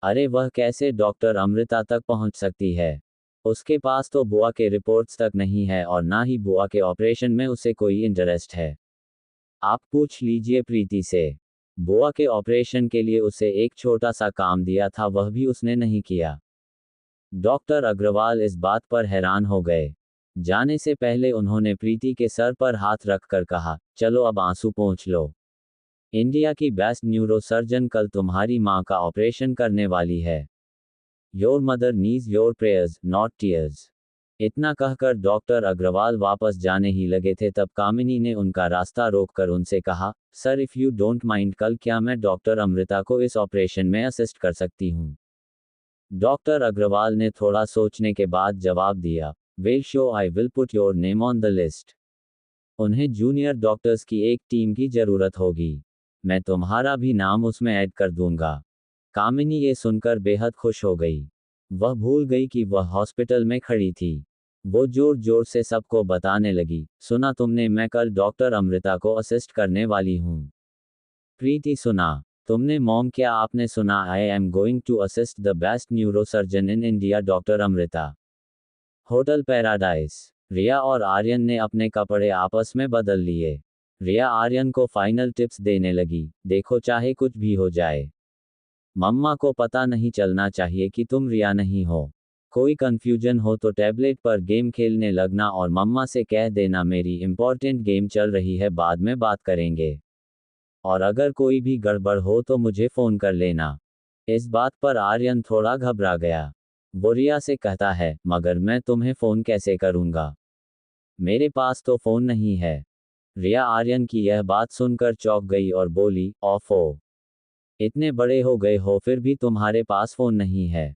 अरे वह कैसे डॉक्टर अमृता तक पहुंच सकती है? उसके पास तो बुआ के रिपोर्ट्स तक नहीं है और ना ही बुआ के ऑपरेशन में उसे कोई इंटरेस्ट है। आप पूछ लीजिए प्रीति से। बुआ के ऑपरेशन के लिए उसे एक छोटा सा काम दिया था वह भी उसने नहीं किया। डॉक्टर अग्रवाल इस बात पर हैरान हो गए। जाने से पहले उन्होंने प्रीति के सर पर हाथ रखकर कहा, चलो अब आंसू पोंछ लो। इंडिया की बेस्ट न्यूरो सर्जन कल तुम्हारी मां का ऑपरेशन करने वाली है। Your mother knees your prayers not tears. इतना कहकर डॉक्टर अग्रवाल वापस जाने ही लगे थे तब कामिनी ने उनका रास्ता रोककर उनसे कहा, sir if you don't mind कल क्या मैं डॉक्टर अमृता को इस ऑपरेशन में असिस्ट कर सकती हूँ? डॉक्टर अग्रवाल ने थोड़ा सोचने के बाद जवाब दिया, well show I will put your name on the list. उन्हें जूनियर डॉक्टर्स की एक टीम की जरूरत होगी। मैं तुम्हारा भी नाम उसमें ऐड कर दूंगा। कामिनी ये सुनकर बेहद खुश हो गई। वह भूल गई कि वह हॉस्पिटल में खड़ी थी। वो जोर जोर से सबको बताने लगी, सुना तुमने, मैं कल डॉक्टर अमृता को असिस्ट करने वाली हूँ। प्रीति सुना, तुमने मॉम, क्या आपने सुना, I am going to assist the best neurosurgeon in India doctor Amrita. Hotel paradise. Riya और आर्यन ने अपने कपड़े आपस में बदल लिए। रिया आर्यन को फाइनल टिप्स देने लगी, देखो चाहे कुछ भी हो जाए, मम्मा को पता नहीं चलना चाहिए कि तुम रिया नहीं हो। कोई कंफ्यूजन हो तो टैबलेट पर गेम खेलने लगना और मम्मा से कह देना मेरी इंपॉर्टेंट गेम चल रही है, बाद में बात करेंगे। और अगर कोई भी गड़बड़ हो तो मुझे फ़ोन कर लेना। इस बात पर आर्यन थोड़ा घबरा गया। वो रिया से कहता है, मगर मैं तुम्हें फ़ोन कैसे करूँगा, मेरे पास तो फ़ोन नहीं है। रिया आर्यन की यह बात सुनकर चौंक गई और बोली, ओफो, इतने बड़े हो गए हो फिर भी तुम्हारे पास फ़ोन नहीं है।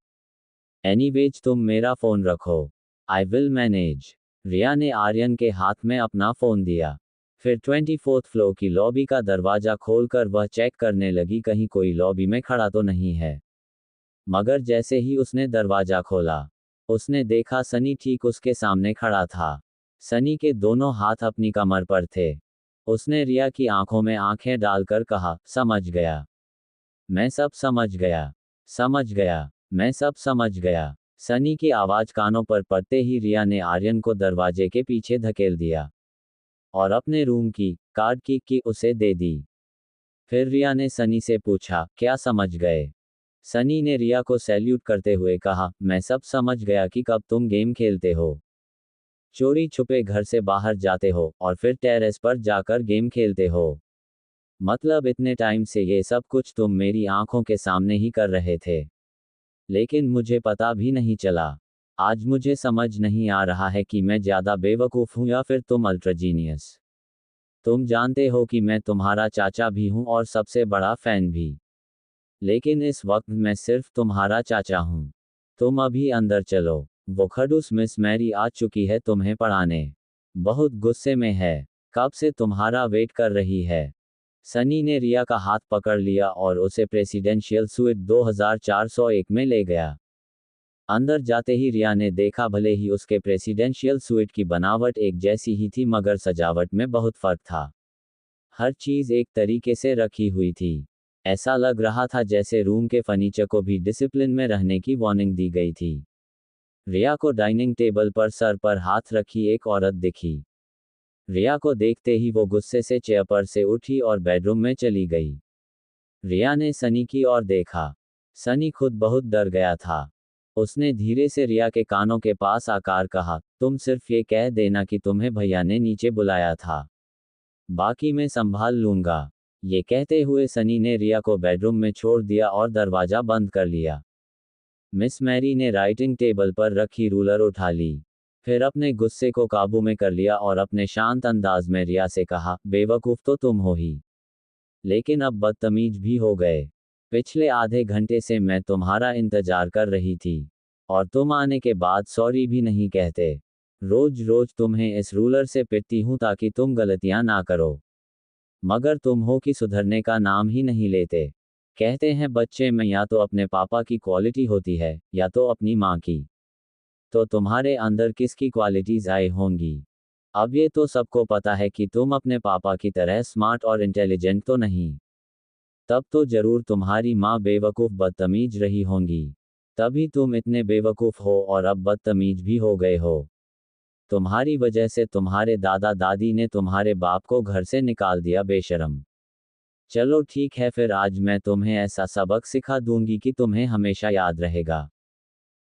एनीवेज तुम मेरा फ़ोन रखो, आई विल मैनेज। रिया ने आर्यन के हाथ में अपना फ़ोन दिया। फिर 24th फ्लोर की लॉबी का दरवाज़ा खोलकर वह चेक करने लगी कहीं कोई लॉबी में खड़ा तो नहीं है। मगर जैसे ही उसने दरवाज़ा खोला, उसने देखा सनी ठीक उसके सामने खड़ा था। सनी के दोनों हाथ अपनी कमर पर थे। उसने रिया की आंखों में आंखें डालकर कहा, समझ गया, मैं सब समझ गया, समझ गया, मैं सब समझ गया। सनी की आवाज़ कानों पर पड़ते ही रिया ने आर्यन को दरवाजे के पीछे धकेल दिया और अपने रूम की कार्ड की उसे दे दी। फिर रिया ने सनी से पूछा, क्या समझ गए। सनी ने रिया को सैल्यूट करते हुए कहा, मैं सब समझ गया कि कब तुम गेम खेलते हो, चोरी छुपे घर से बाहर जाते हो और फिर टेरेस पर जाकर गेम खेलते हो। मतलब इतने टाइम से ये सब कुछ तुम मेरी आंखों के सामने ही कर रहे थे, लेकिन मुझे पता भी नहीं चला। आज मुझे समझ नहीं आ रहा है कि मैं ज़्यादा बेवकूफ़ हूँ या फिर तुम अल्ट्रा जीनियस। तुम जानते हो कि मैं तुम्हारा चाचा भी हूँ और सबसे बड़ा फ़ैन भी, लेकिन इस वक्त मैं सिर्फ तुम्हारा चाचा हूँ। तुम अभी अंदर चलो, वो खड़ूस मिस मैरी आ चुकी है तुम्हें पढ़ाने, बहुत गुस्से में है, कब से तुम्हारा वेट कर रही है। सनी ने रिया का हाथ पकड़ लिया और उसे प्रेसिडेंशियल स्वीट 2401 में ले गया। अंदर जाते ही रिया ने देखा भले ही उसके प्रेसिडेंशियल स्वीट की बनावट एक जैसी ही थी मगर सजावट में बहुत फर्क था। हर चीज़ एक तरीके से रखी हुई थी। ऐसा लग रहा था जैसे रूम के फर्नीचर को भी डिसिप्लिन में रहने की वार्निंग दी गई थी। रिया को डाइनिंग टेबल पर सर पर हाथ रखी एक औरत दिखी। रिया को देखते ही वो गुस्से से चेयर पर से उठी और बेडरूम में चली गई। रिया ने सनी की ओर देखा। सनी खुद बहुत डर गया था। उसने धीरे से रिया के कानों के पास आकर कहा, तुम सिर्फ ये कह देना कि तुम्हें भैया ने नीचे बुलाया था, बाकी मैं संभाल लूंगा। ये कहते हुए सनी ने रिया को बेडरूम में छोड़ दिया और दरवाजा बंद कर लिया। मिस मैरी ने राइटिंग टेबल पर रखी रूलर उठा ली। फिर अपने गुस्से को काबू में कर लिया और अपने शांत अंदाज में रिया से कहा, बेवकूफ़ तो तुम हो ही, लेकिन अब बदतमीज भी हो गए। पिछले आधे घंटे से मैं तुम्हारा इंतजार कर रही थी और तुम आने के बाद सॉरी भी नहीं कहते। रोज रोज तुम्हें इस रूलर से पिटती हूँ ताकि तुम गलतियाँ ना करो, मगर तुम हो कि सुधरने का नाम ही नहीं लेते। कहते हैं बच्चे में या तो अपने पापा की क्वालिटी होती है या तो अपनी माँ की। तो तुम्हारे अंदर किसकी क्वालिटीज आई होंगी। अब ये तो सबको पता है कि तुम अपने पापा की तरह स्मार्ट और इंटेलिजेंट तो नहीं। तब तो जरूर तुम्हारी माँ बेवकूफ़ बदतमीज रही होंगी, तभी तुम इतने बेवकूफ़ हो और अब बदतमीज भी हो गए हो। तुम्हारी वजह से तुम्हारे दादा दादी ने तुम्हारे बाप को घर से निकाल दिया बेशरम। चलो ठीक है, फिर आज मैं तुम्हें ऐसा सबक सिखा दूंगी कि तुम्हें हमेशा याद रहेगा।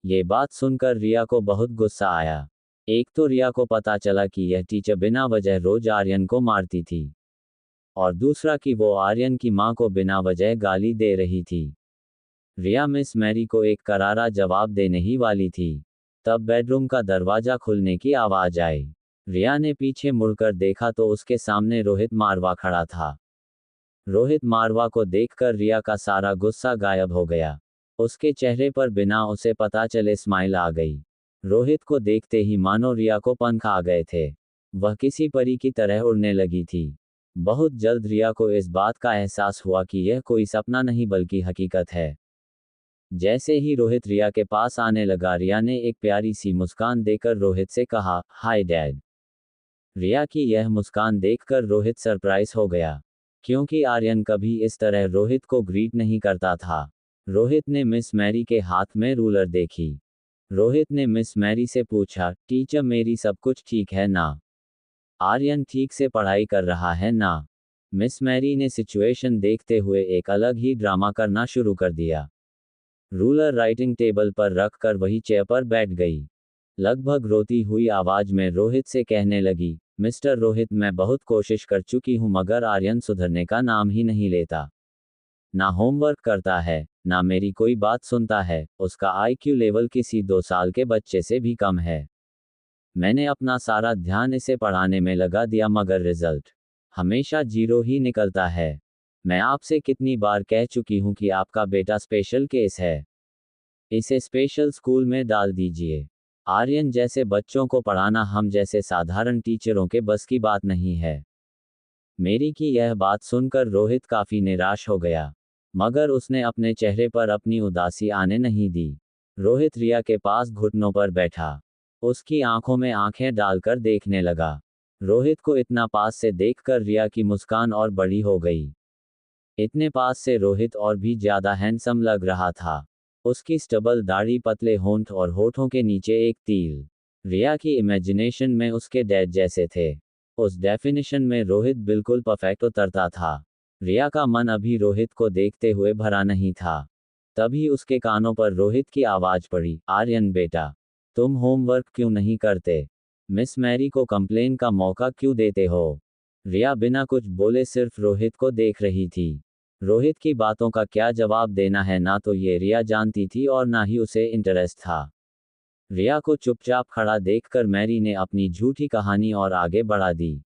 ये बात सुनकर रिया को बहुत गुस्सा आया। एक तो रिया को पता चला कि यह टीचर बिना वजह रोज आर्यन को मारती थी, और दूसरा कि वो आर्यन की माँ को बिना वजह गाली दे रही थी। रिया मिस मैरी को एक करारा जवाब देने ही वाली थी, तब बेडरूम का दरवाजा खुलने की आवाज आई। रिया ने पीछे मुड़कर देखा तो उसके सामने रोहित मारवा खड़ा था। रोहित मारवा को देखकर रिया का सारा गुस्सा गायब हो गया। उसके चेहरे पर बिना उसे पता चले स्माइल आ गई। रोहित को देखते ही मानो रिया को पंख आ गए थे। वह किसी परी की तरह उड़ने लगी थी। बहुत जल्द रिया को इस बात का एहसास हुआ कि यह कोई सपना नहीं बल्कि हकीकत है। जैसे ही रोहित रिया के पास आने लगा, रिया ने एक प्यारी सी मुस्कान देकर रोहित से कहा, हाय डैड। रिया की यह मुस्कान देखकर रोहित सरप्राइज हो गया, क्योंकि आर्यन कभी इस तरह रोहित को ग्रीट नहीं करता था। रोहित ने मिस मैरी के हाथ में रूलर देखी। रोहित ने मिस मैरी से पूछा, टीचर मेरी सब कुछ ठीक है ना? आर्यन ठीक से पढ़ाई कर रहा है ना? मिस मैरी ने सिचुएशन देखते हुए एक अलग ही ड्रामा करना शुरू कर दिया। रूलर राइटिंग टेबल पर रख कर वही चेयर पर बैठ गई। लगभग रोती हुई आवाज में रोहित से कहने लगी, मिस्टर रोहित, मैं बहुत कोशिश कर चुकी हूं मगर आर्यन सुधरने का नाम ही नहीं लेता। ना होमवर्क करता है, ना मेरी कोई बात सुनता है, उसका आईक्यू लेवल किसी 2 साल के बच्चे से भी कम है। मैंने अपना सारा ध्यान इसे पढ़ाने में लगा दिया मगर रिजल्ट हमेशा 0 ही निकलता है। मैं आपसे कितनी बार कह चुकी हूं कि आपका बेटा स्पेशल केस है। इसे स्पेशल स्कूल में डाल दीजिए। आर्यन जैसे बच्चों को पढ़ाना हम जैसे साधारण टीचरों के बस की बात नहीं है। मेरी की यह बात सुनकर रोहित काफी निराश हो गया, मगर उसने अपने चेहरे पर अपनी उदासी आने नहीं दी। रोहित रिया के पास घुटनों पर बैठा, उसकी आंखों में आंखें डालकर देखने लगा। रोहित को इतना पास से देखकर रिया की मुस्कान और बड़ी हो गई। इतने पास से रोहित और भी ज्यादा हैंडसम लग रहा था। उसकी स्टबल दाढ़ी, पतले होंठ और होठों के नीचे एक तिल रिया की इमेजिनेशन में उसके डैड जैसे थे। उस डेफिनेशन में रोहित बिल्कुल परफेक्ट उतरता था। रिया का मन अभी रोहित को देखते हुए भरा नहीं था। तभी उसके कानों पर रोहित की आवाज पड़ी, आर्यन बेटा, तुम होमवर्क क्यों नहीं करते? मिस मैरी को कंप्लेन का मौका क्यों देते हो? रिया बिना कुछ बोले सिर्फ रोहित को देख रही थी। रोहित की बातों का क्या जवाब देना है ना तो ये रिया जानती थी और ना ही उसे इंटरेस्ट था। रिया को चुपचाप खड़ा देखकर मैरी ने अपनी झूठी कहानी और आगे बढ़ा दी।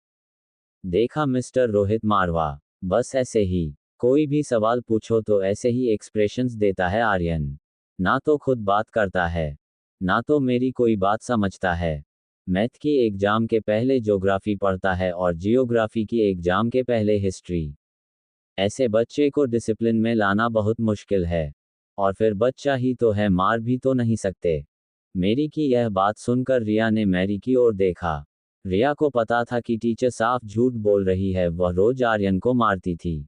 देखा मिस्टर रोहित मारवा, बस ऐसे ही कोई भी सवाल पूछो तो ऐसे ही एक्सप्रेशंस देता है आर्यन। ना तो खुद बात करता है, ना तो मेरी कोई बात समझता है। मैथ की एग्जाम के पहले ज्योग्राफी पढ़ता है और जियोग्राफी की एग्जाम के पहले हिस्ट्री। ऐसे बच्चे को डिसिप्लिन में लाना बहुत मुश्किल है। और फिर बच्चा ही तो है, मार भी तो नहीं सकते। मेरी की यह बात सुनकर रिया ने मैरी की ओर देखा। रिया को पता था कि टीचर साफ झूठ बोल रही है, वह रोज आर्यन को मारती थी।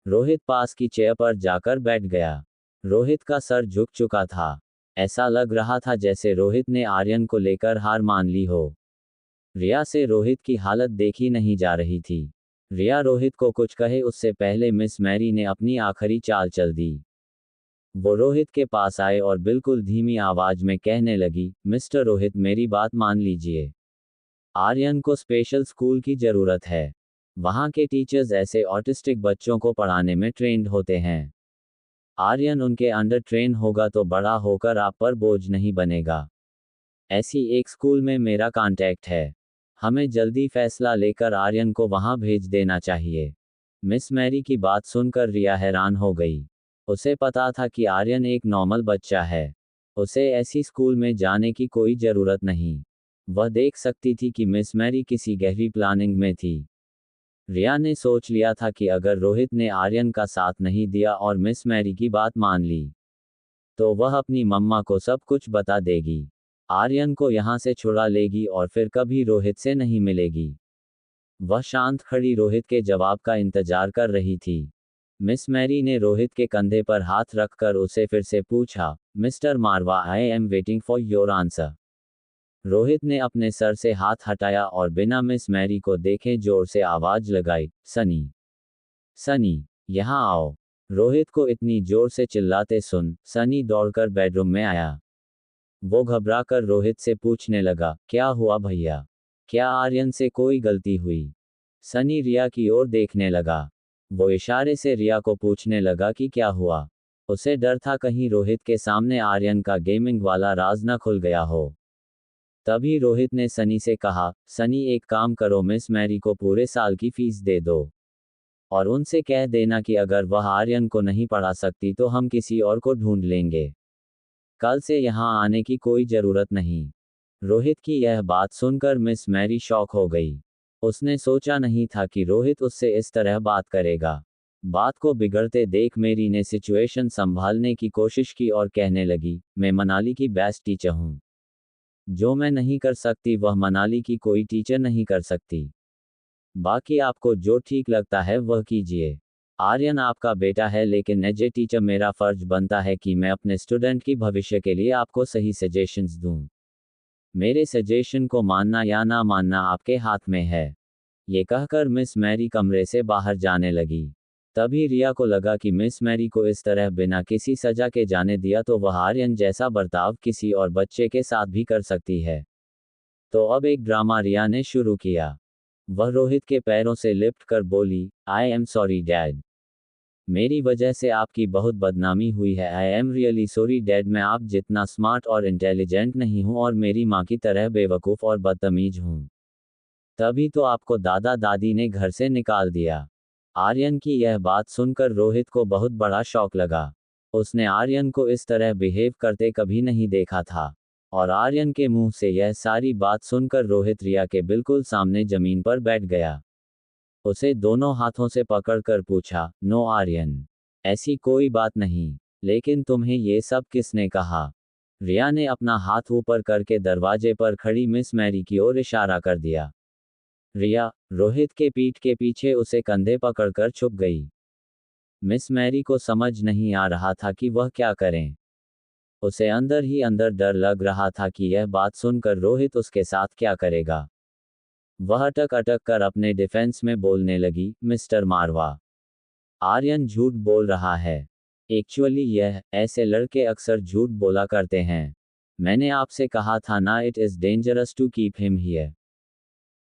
रोहित पास की चेयर पर जाकर बैठ गया। रोहित का सर झुक चुका था। ऐसा लग रहा था जैसे रोहित ने आर्यन को लेकर हार मान ली हो। रिया से रोहित की हालत देखी नहीं जा रही थी। रिया रोहित को कुछ कहे उससे पहले मिस मैरी ने अपनी आखिरी चाल चल दी। वो रोहित के पास आए और बिल्कुल धीमी आवाज में कहने लगी, मिस्टर रोहित, मेरी बात मान लीजिए। आर्यन को स्पेशल स्कूल की जरूरत है। वहाँ के टीचर्स ऐसे ऑटिस्टिक बच्चों को पढ़ाने में ट्रेंड होते हैं। आर्यन उनके अंडर ट्रेन होगा तो बड़ा होकर आप पर बोझ नहीं बनेगा। ऐसी एक स्कूल में मेरा कांटेक्ट है। हमें जल्दी फैसला लेकर आर्यन को वहां भेज देना चाहिए। मिस मैरी की बात सुनकर रिया हैरान हो गई। उसे पता था कि आर्यन एक नॉर्मल बच्चा है। उसे ऐसी स्कूल में जाने की कोई जरूरत नहीं। वह देख सकती थी कि मिस मैरी किसी गहरी प्लानिंग में थी। रिया ने सोच लिया था कि अगर रोहित ने आर्यन का साथ नहीं दिया और मिस मैरी की बात मान ली, तो वह अपनी मम्मा को सब कुछ बता देगी। आर्यन को यहाँ से छुड़ा लेगी और फिर कभी रोहित से नहीं मिलेगी। वह शांत खड़ी रोहित के जवाब का इंतजार कर रही थी। मिस मैरी ने रोहित के कंधे पर हाथ रखकर उसे फिर से पूछा, mister Marwah, I am waiting for your answer. Rohit ने अपने सर से हाथ हटाया और बिना मिस मैरी को देखे जोर से आवाज लगाई, सनी, सनी, यहाँ आओ। रोहित को इतनी जोर से चिल्लाते सुन सनी दौड़कर बेडरूम में आया। वो घबराकर रोहित से पूछने लगा, क्या हुआ भैया? क्या आर्यन से कोई गलती हुई? सनी रिया की ओर देखने लगा। वो इशारे से रिया को पूछने लगा कि क्या हुआ। उसे डर था कहीं रोहित के सामने आर्यन का गेमिंग वाला राज न खुल गया हो। तभी रोहित ने सनी से कहा, सनी एक काम करो, मिस मैरी को पूरे साल की फीस दे दो। और उनसे कह देना कि अगर वह आर्यन को नहीं पढ़ा सकती तो हम किसी और को ढूंढ लेंगे। कल से यहाँ आने की कोई जरूरत नहीं। रोहित की यह बात सुनकर मिस मैरी शॉक हो गई। उसने सोचा नहीं था कि रोहित उससे इस तरह बात करेगा। बात को बिगड़ते देख मेरी ने सिचुएशन संभालने की कोशिश की और कहने लगी, मैं मनाली की बेस्ट टीचर हूँ। जो मैं नहीं कर सकती वह मनाली की कोई टीचर नहीं कर सकती। बाकी आपको जो ठीक लगता है वह कीजिए। आर्यन आपका बेटा है, लेकिन एज ए टीचर मेरा फर्ज बनता है कि मैं अपने स्टूडेंट की भविष्य के लिए आपको सही सजेशंस दूं। मेरे सजेशन को मानना या ना मानना आपके हाथ में है। ये कहकर मिस मैरी कमरे से बाहर जाने लगी। तभी रिया को लगा कि मिस मैरी को इस तरह बिना किसी सजा के जाने दिया तो वह आर्यन जैसा बर्ताव किसी और बच्चे के साथ भी कर सकती है। तो अब एक ड्रामा रिया ने शुरू किया। वह रोहित के पैरों से लिपट कर बोली, आई एम सॉरी डैड। मेरी वजह से आपकी बहुत बदनामी हुई है। I am really sorry dad. मैं आप जितना स्मार्ट और इंटेलिजेंट नहीं हूँ और मेरी माँ की तरह बेवकूफ़ और बदतमीज हूँ। तभी तो आपको दादा दादी ने घर से निकाल दिया। आर्यन की यह बात सुनकर रोहित को बहुत बड़ा शॉक लगा। उसने आर्यन को इस तरह बिहेव करते कभी नहीं देखा था। और आर्यन के मुंह से यह सारी बात सुनकर रोहित रिया के बिल्कुल सामने जमीन पर बैठ गया। उसे दोनों हाथों से पकड़कर पूछा, नो आर्यन, ऐसी कोई बात नहीं। लेकिन तुम्हें ये सब किसने कहा? रिया ने अपना हाथ ऊपर करके दरवाजे पर खड़ी मिस मैरी की ओर इशारा कर दिया। रिया, रोहित के पीठ के पीछे उसे कंधे पकड़कर छुप गई। मिस मैरी को समझ नहीं आ रहा था कि वह क्या करें। उसे अंदर ही अंदर डर लग रहा था कि यह बात सुनकर रोहित उसके साथ क्या करेगा। वह अटक अटक कर अपने डिफेंस में बोलने लगी, मिस्टर मारवा, आर्यन झूठ बोल रहा है। एक्चुअली यह ऐसे लड़के अक्सर झूठ बोला करते हैं। मैंने आपसे कहा था ना, it is dangerous to keep him here.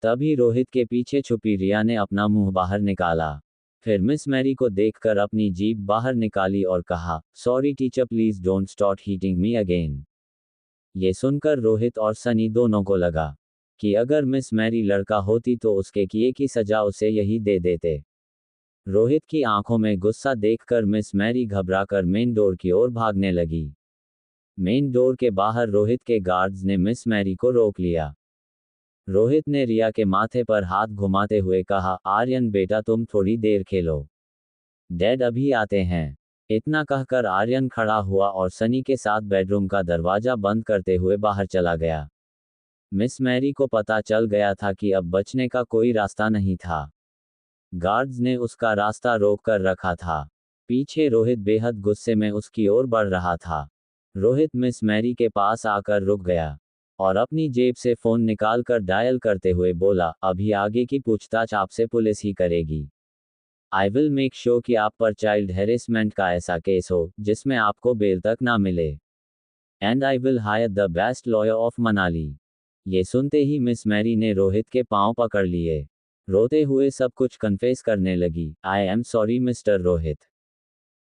तभी रोहित के पीछे छुपी रिया ने अपना मुंह बाहर निकाला। फिर मिस मैरी को देखकर अपनी जीभ बाहर निकाली और कहा, sorry teacher, please don't start heating me again. ये सुनकर रोहित और सनी दोनों को लगा कि अगर मिस मैरी लड़का होती तो उसके किए की सजा उसे यही दे देते। रोहित की आंखों में गुस्सा देखकर मिस मैरी घबराकर मेन डोर की ओर भागने लगी। मेन डोर के बाहर रोहित के गार्ड्स ने मिस मैरी को रोक लिया। रोहित ने रिया के माथे पर हाथ घुमाते हुए कहा, आर्यन बेटा, तुम थोड़ी देर खेलो, डैड अभी आते हैं। इतना कहकर आर्यन खड़ा हुआ और सनी के साथ बेडरूम का दरवाजा बंद करते हुए बाहर चला गया। मिस मैरी को पता चल गया था कि अब बचने का कोई रास्ता नहीं था। गार्ड्स ने उसका रास्ता रोक कर रखा था। पीछे रोहित बेहद गुस्से में उसकी ओर बढ़ रहा था। रोहित मिस मैरी के पास आकर रुक गया और अपनी जेब से फोन निकालकर डायल करते हुए बोला, अभी आगे की पूछताछ आपसे पुलिस ही करेगी। आई विल मेक श्योर कि आप पर चाइल्ड हैरेसमेंट का ऐसा केस हो जिसमें आपको बेल तक ना मिले। And I will hire the best lawyer of Manali. ये सुनते ही मिस मैरी ने रोहित के पांव पकड़ लिए। रोते हुए सब कुछ कन्फेस करने लगी, I am sorry mister Rohit,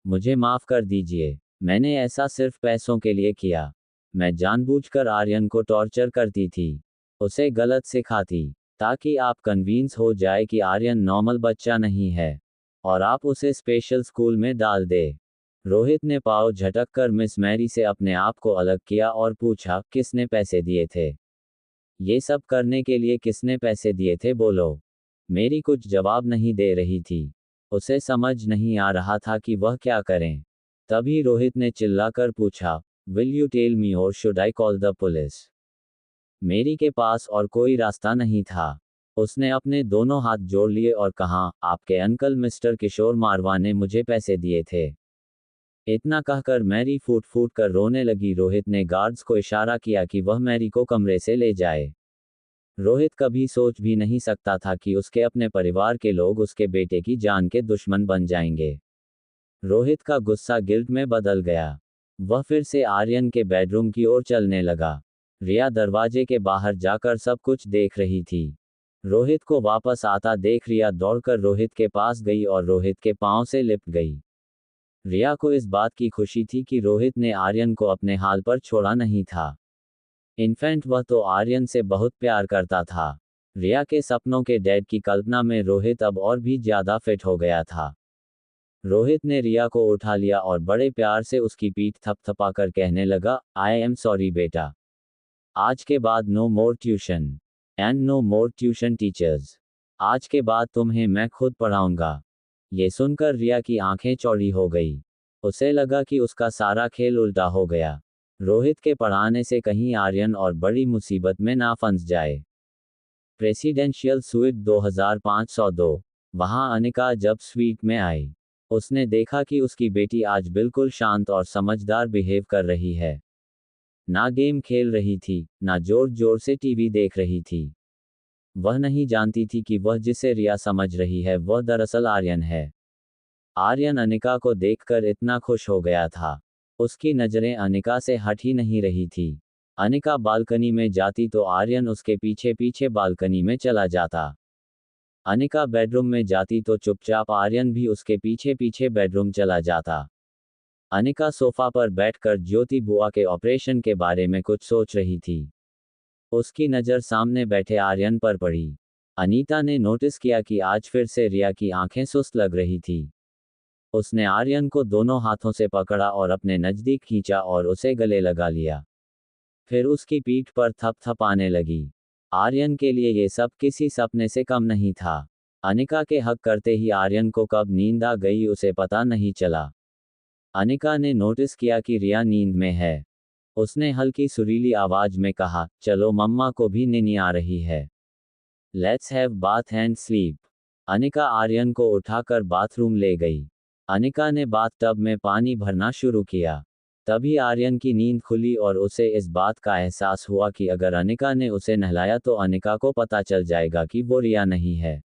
मुझे माफ कर दीजिए। मैंने ऐसा सिर्फ पैसों के लिए किया। मैं जानबूझकर आर्यन को टॉर्चर करती थी, उसे गलत सिखाती, ताकि आप कन्विंस हो जाए कि आर्यन नॉर्मल बच्चा नहीं है और आप उसे स्पेशल स्कूल में डाल दे। रोहित ने पाँव झटककर मिस मैरी से अपने आप को अलग किया और पूछा, किसने पैसे दिए थे? ये सब करने के लिए किसने पैसे दिए थे, बोलो। मेरी कुछ जवाब नहीं दे रही थी। उसे समझ नहीं आ रहा था कि वह क्या करें। तभी रोहित ने चिल्लाकर पूछा, विल यू टेल मी और should I call the police? मेरी के पास और कोई रास्ता नहीं था। उसने अपने दोनों हाथ जोड़ लिए और कहा, आपके अंकल मिस्टर किशोर मारवा ने मुझे पैसे दिए थे। इतना कहकर मैरी फूट फूट कर रोने लगी। रोहित ने गार्ड्स को इशारा किया कि वह मैरी को कमरे से ले जाए। रोहित कभी सोच भी नहीं सकता था कि उसके अपने परिवार के लोग उसके बेटे की जान के दुश्मन बन जाएंगे। रोहित का गुस्सा गिल्ट में बदल गया। वह फिर से आर्यन के बेडरूम की ओर चलने लगा। रिया दरवाजे के बाहर जाकर सब कुछ देख रही थी। रोहित को वापस आता देख रिया दौड़कर रोहित के पास गई और रोहित के पांव से लिपट गई। रिया को इस बात की खुशी थी कि रोहित ने आर्यन को अपने हाल पर छोड़ा नहीं था। इनफैक्ट वह तो आर्यन से बहुत प्यार करता था। रिया के सपनों के डैड की कल्पना में रोहित अब और भी ज्यादा फिट हो गया था। रोहित ने रिया को उठा लिया और बड़े प्यार से उसकी पीठ थपथपाकर कहने लगा, आई एम सॉरी बेटा। आज के बाद no more tuition and no more tuition teachers. आज के बाद तुम्हें मैं खुद पढ़ाऊंगा। ये सुनकर रिया की आंखें चौड़ी हो गई। उसे लगा कि उसका सारा खेल उल्टा हो गया। रोहित के पढ़ाने से कहीं आर्यन और बड़ी मुसीबत में ना फंस जाए। Presidential suite 2502। वहां अनिका जब स्वीट में आई, उसने देखा कि उसकी बेटी आज बिल्कुल शांत और समझदार बिहेव कर रही है। ना गेम खेल रही थी, ना जोर जोर से टीवी देख रही थी। वह नहीं जानती थी कि वह जिसे रिया समझ रही है वह दरअसल आर्यन है। आर्यन अनिका को देखकर इतना खुश हो गया था। उसकी नजरें अनिका से हट ही नहीं रही थी। अनिका बालकनी में जाती तो आर्यन उसके पीछे पीछे बालकनी में चला जाता। अनिका बेडरूम में जाती तो चुपचाप आर्यन भी उसके पीछे पीछे बेडरूम चला जाता। अनिका सोफा पर बैठकर ज्योति बुआ के ऑपरेशन के बारे में कुछ सोच रही थी। उसकी नज़र सामने बैठे आर्यन पर पड़ी। अनीता ने नोटिस किया कि आज फिर से रिया की आंखें सुस्त लग रही थी। उसने आर्यन को दोनों हाथों से पकड़ा और अपने नज़दीक खींचा और उसे गले लगा लिया। फिर उसकी पीठ पर थपथपाने लगी। आर्यन के लिए ये सब किसी सपने से कम नहीं था। अनिका के हक करते ही आर्यन को कब नींद आ गई उसे पता नहीं चला। अनिका ने नोटिस किया कि रिया नींद में है। उसने हल्की सुरीली आवाज में कहा, चलो मम्मा को भी नींद आ रही है। Let's have bath and sleep. Anika Aryan को उठाकर बाथरूम ले गई। अनिका ने बाथटब में पानी भरना शुरू किया। तभी आर्यन की नींद खुली और उसे इस बात का एहसास हुआ कि अगर अनिका ने उसे नहलाया तो अनिका को पता चल जाएगा कि वो रिया नहीं है।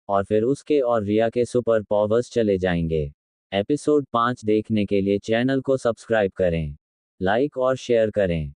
और फिर उसके और रिया के सुपर पावर्स चले जाएंगे। एपिसोड 5 देखने के लिए चैनल को सब्सक्राइब करें, लाइक और शेयर करें।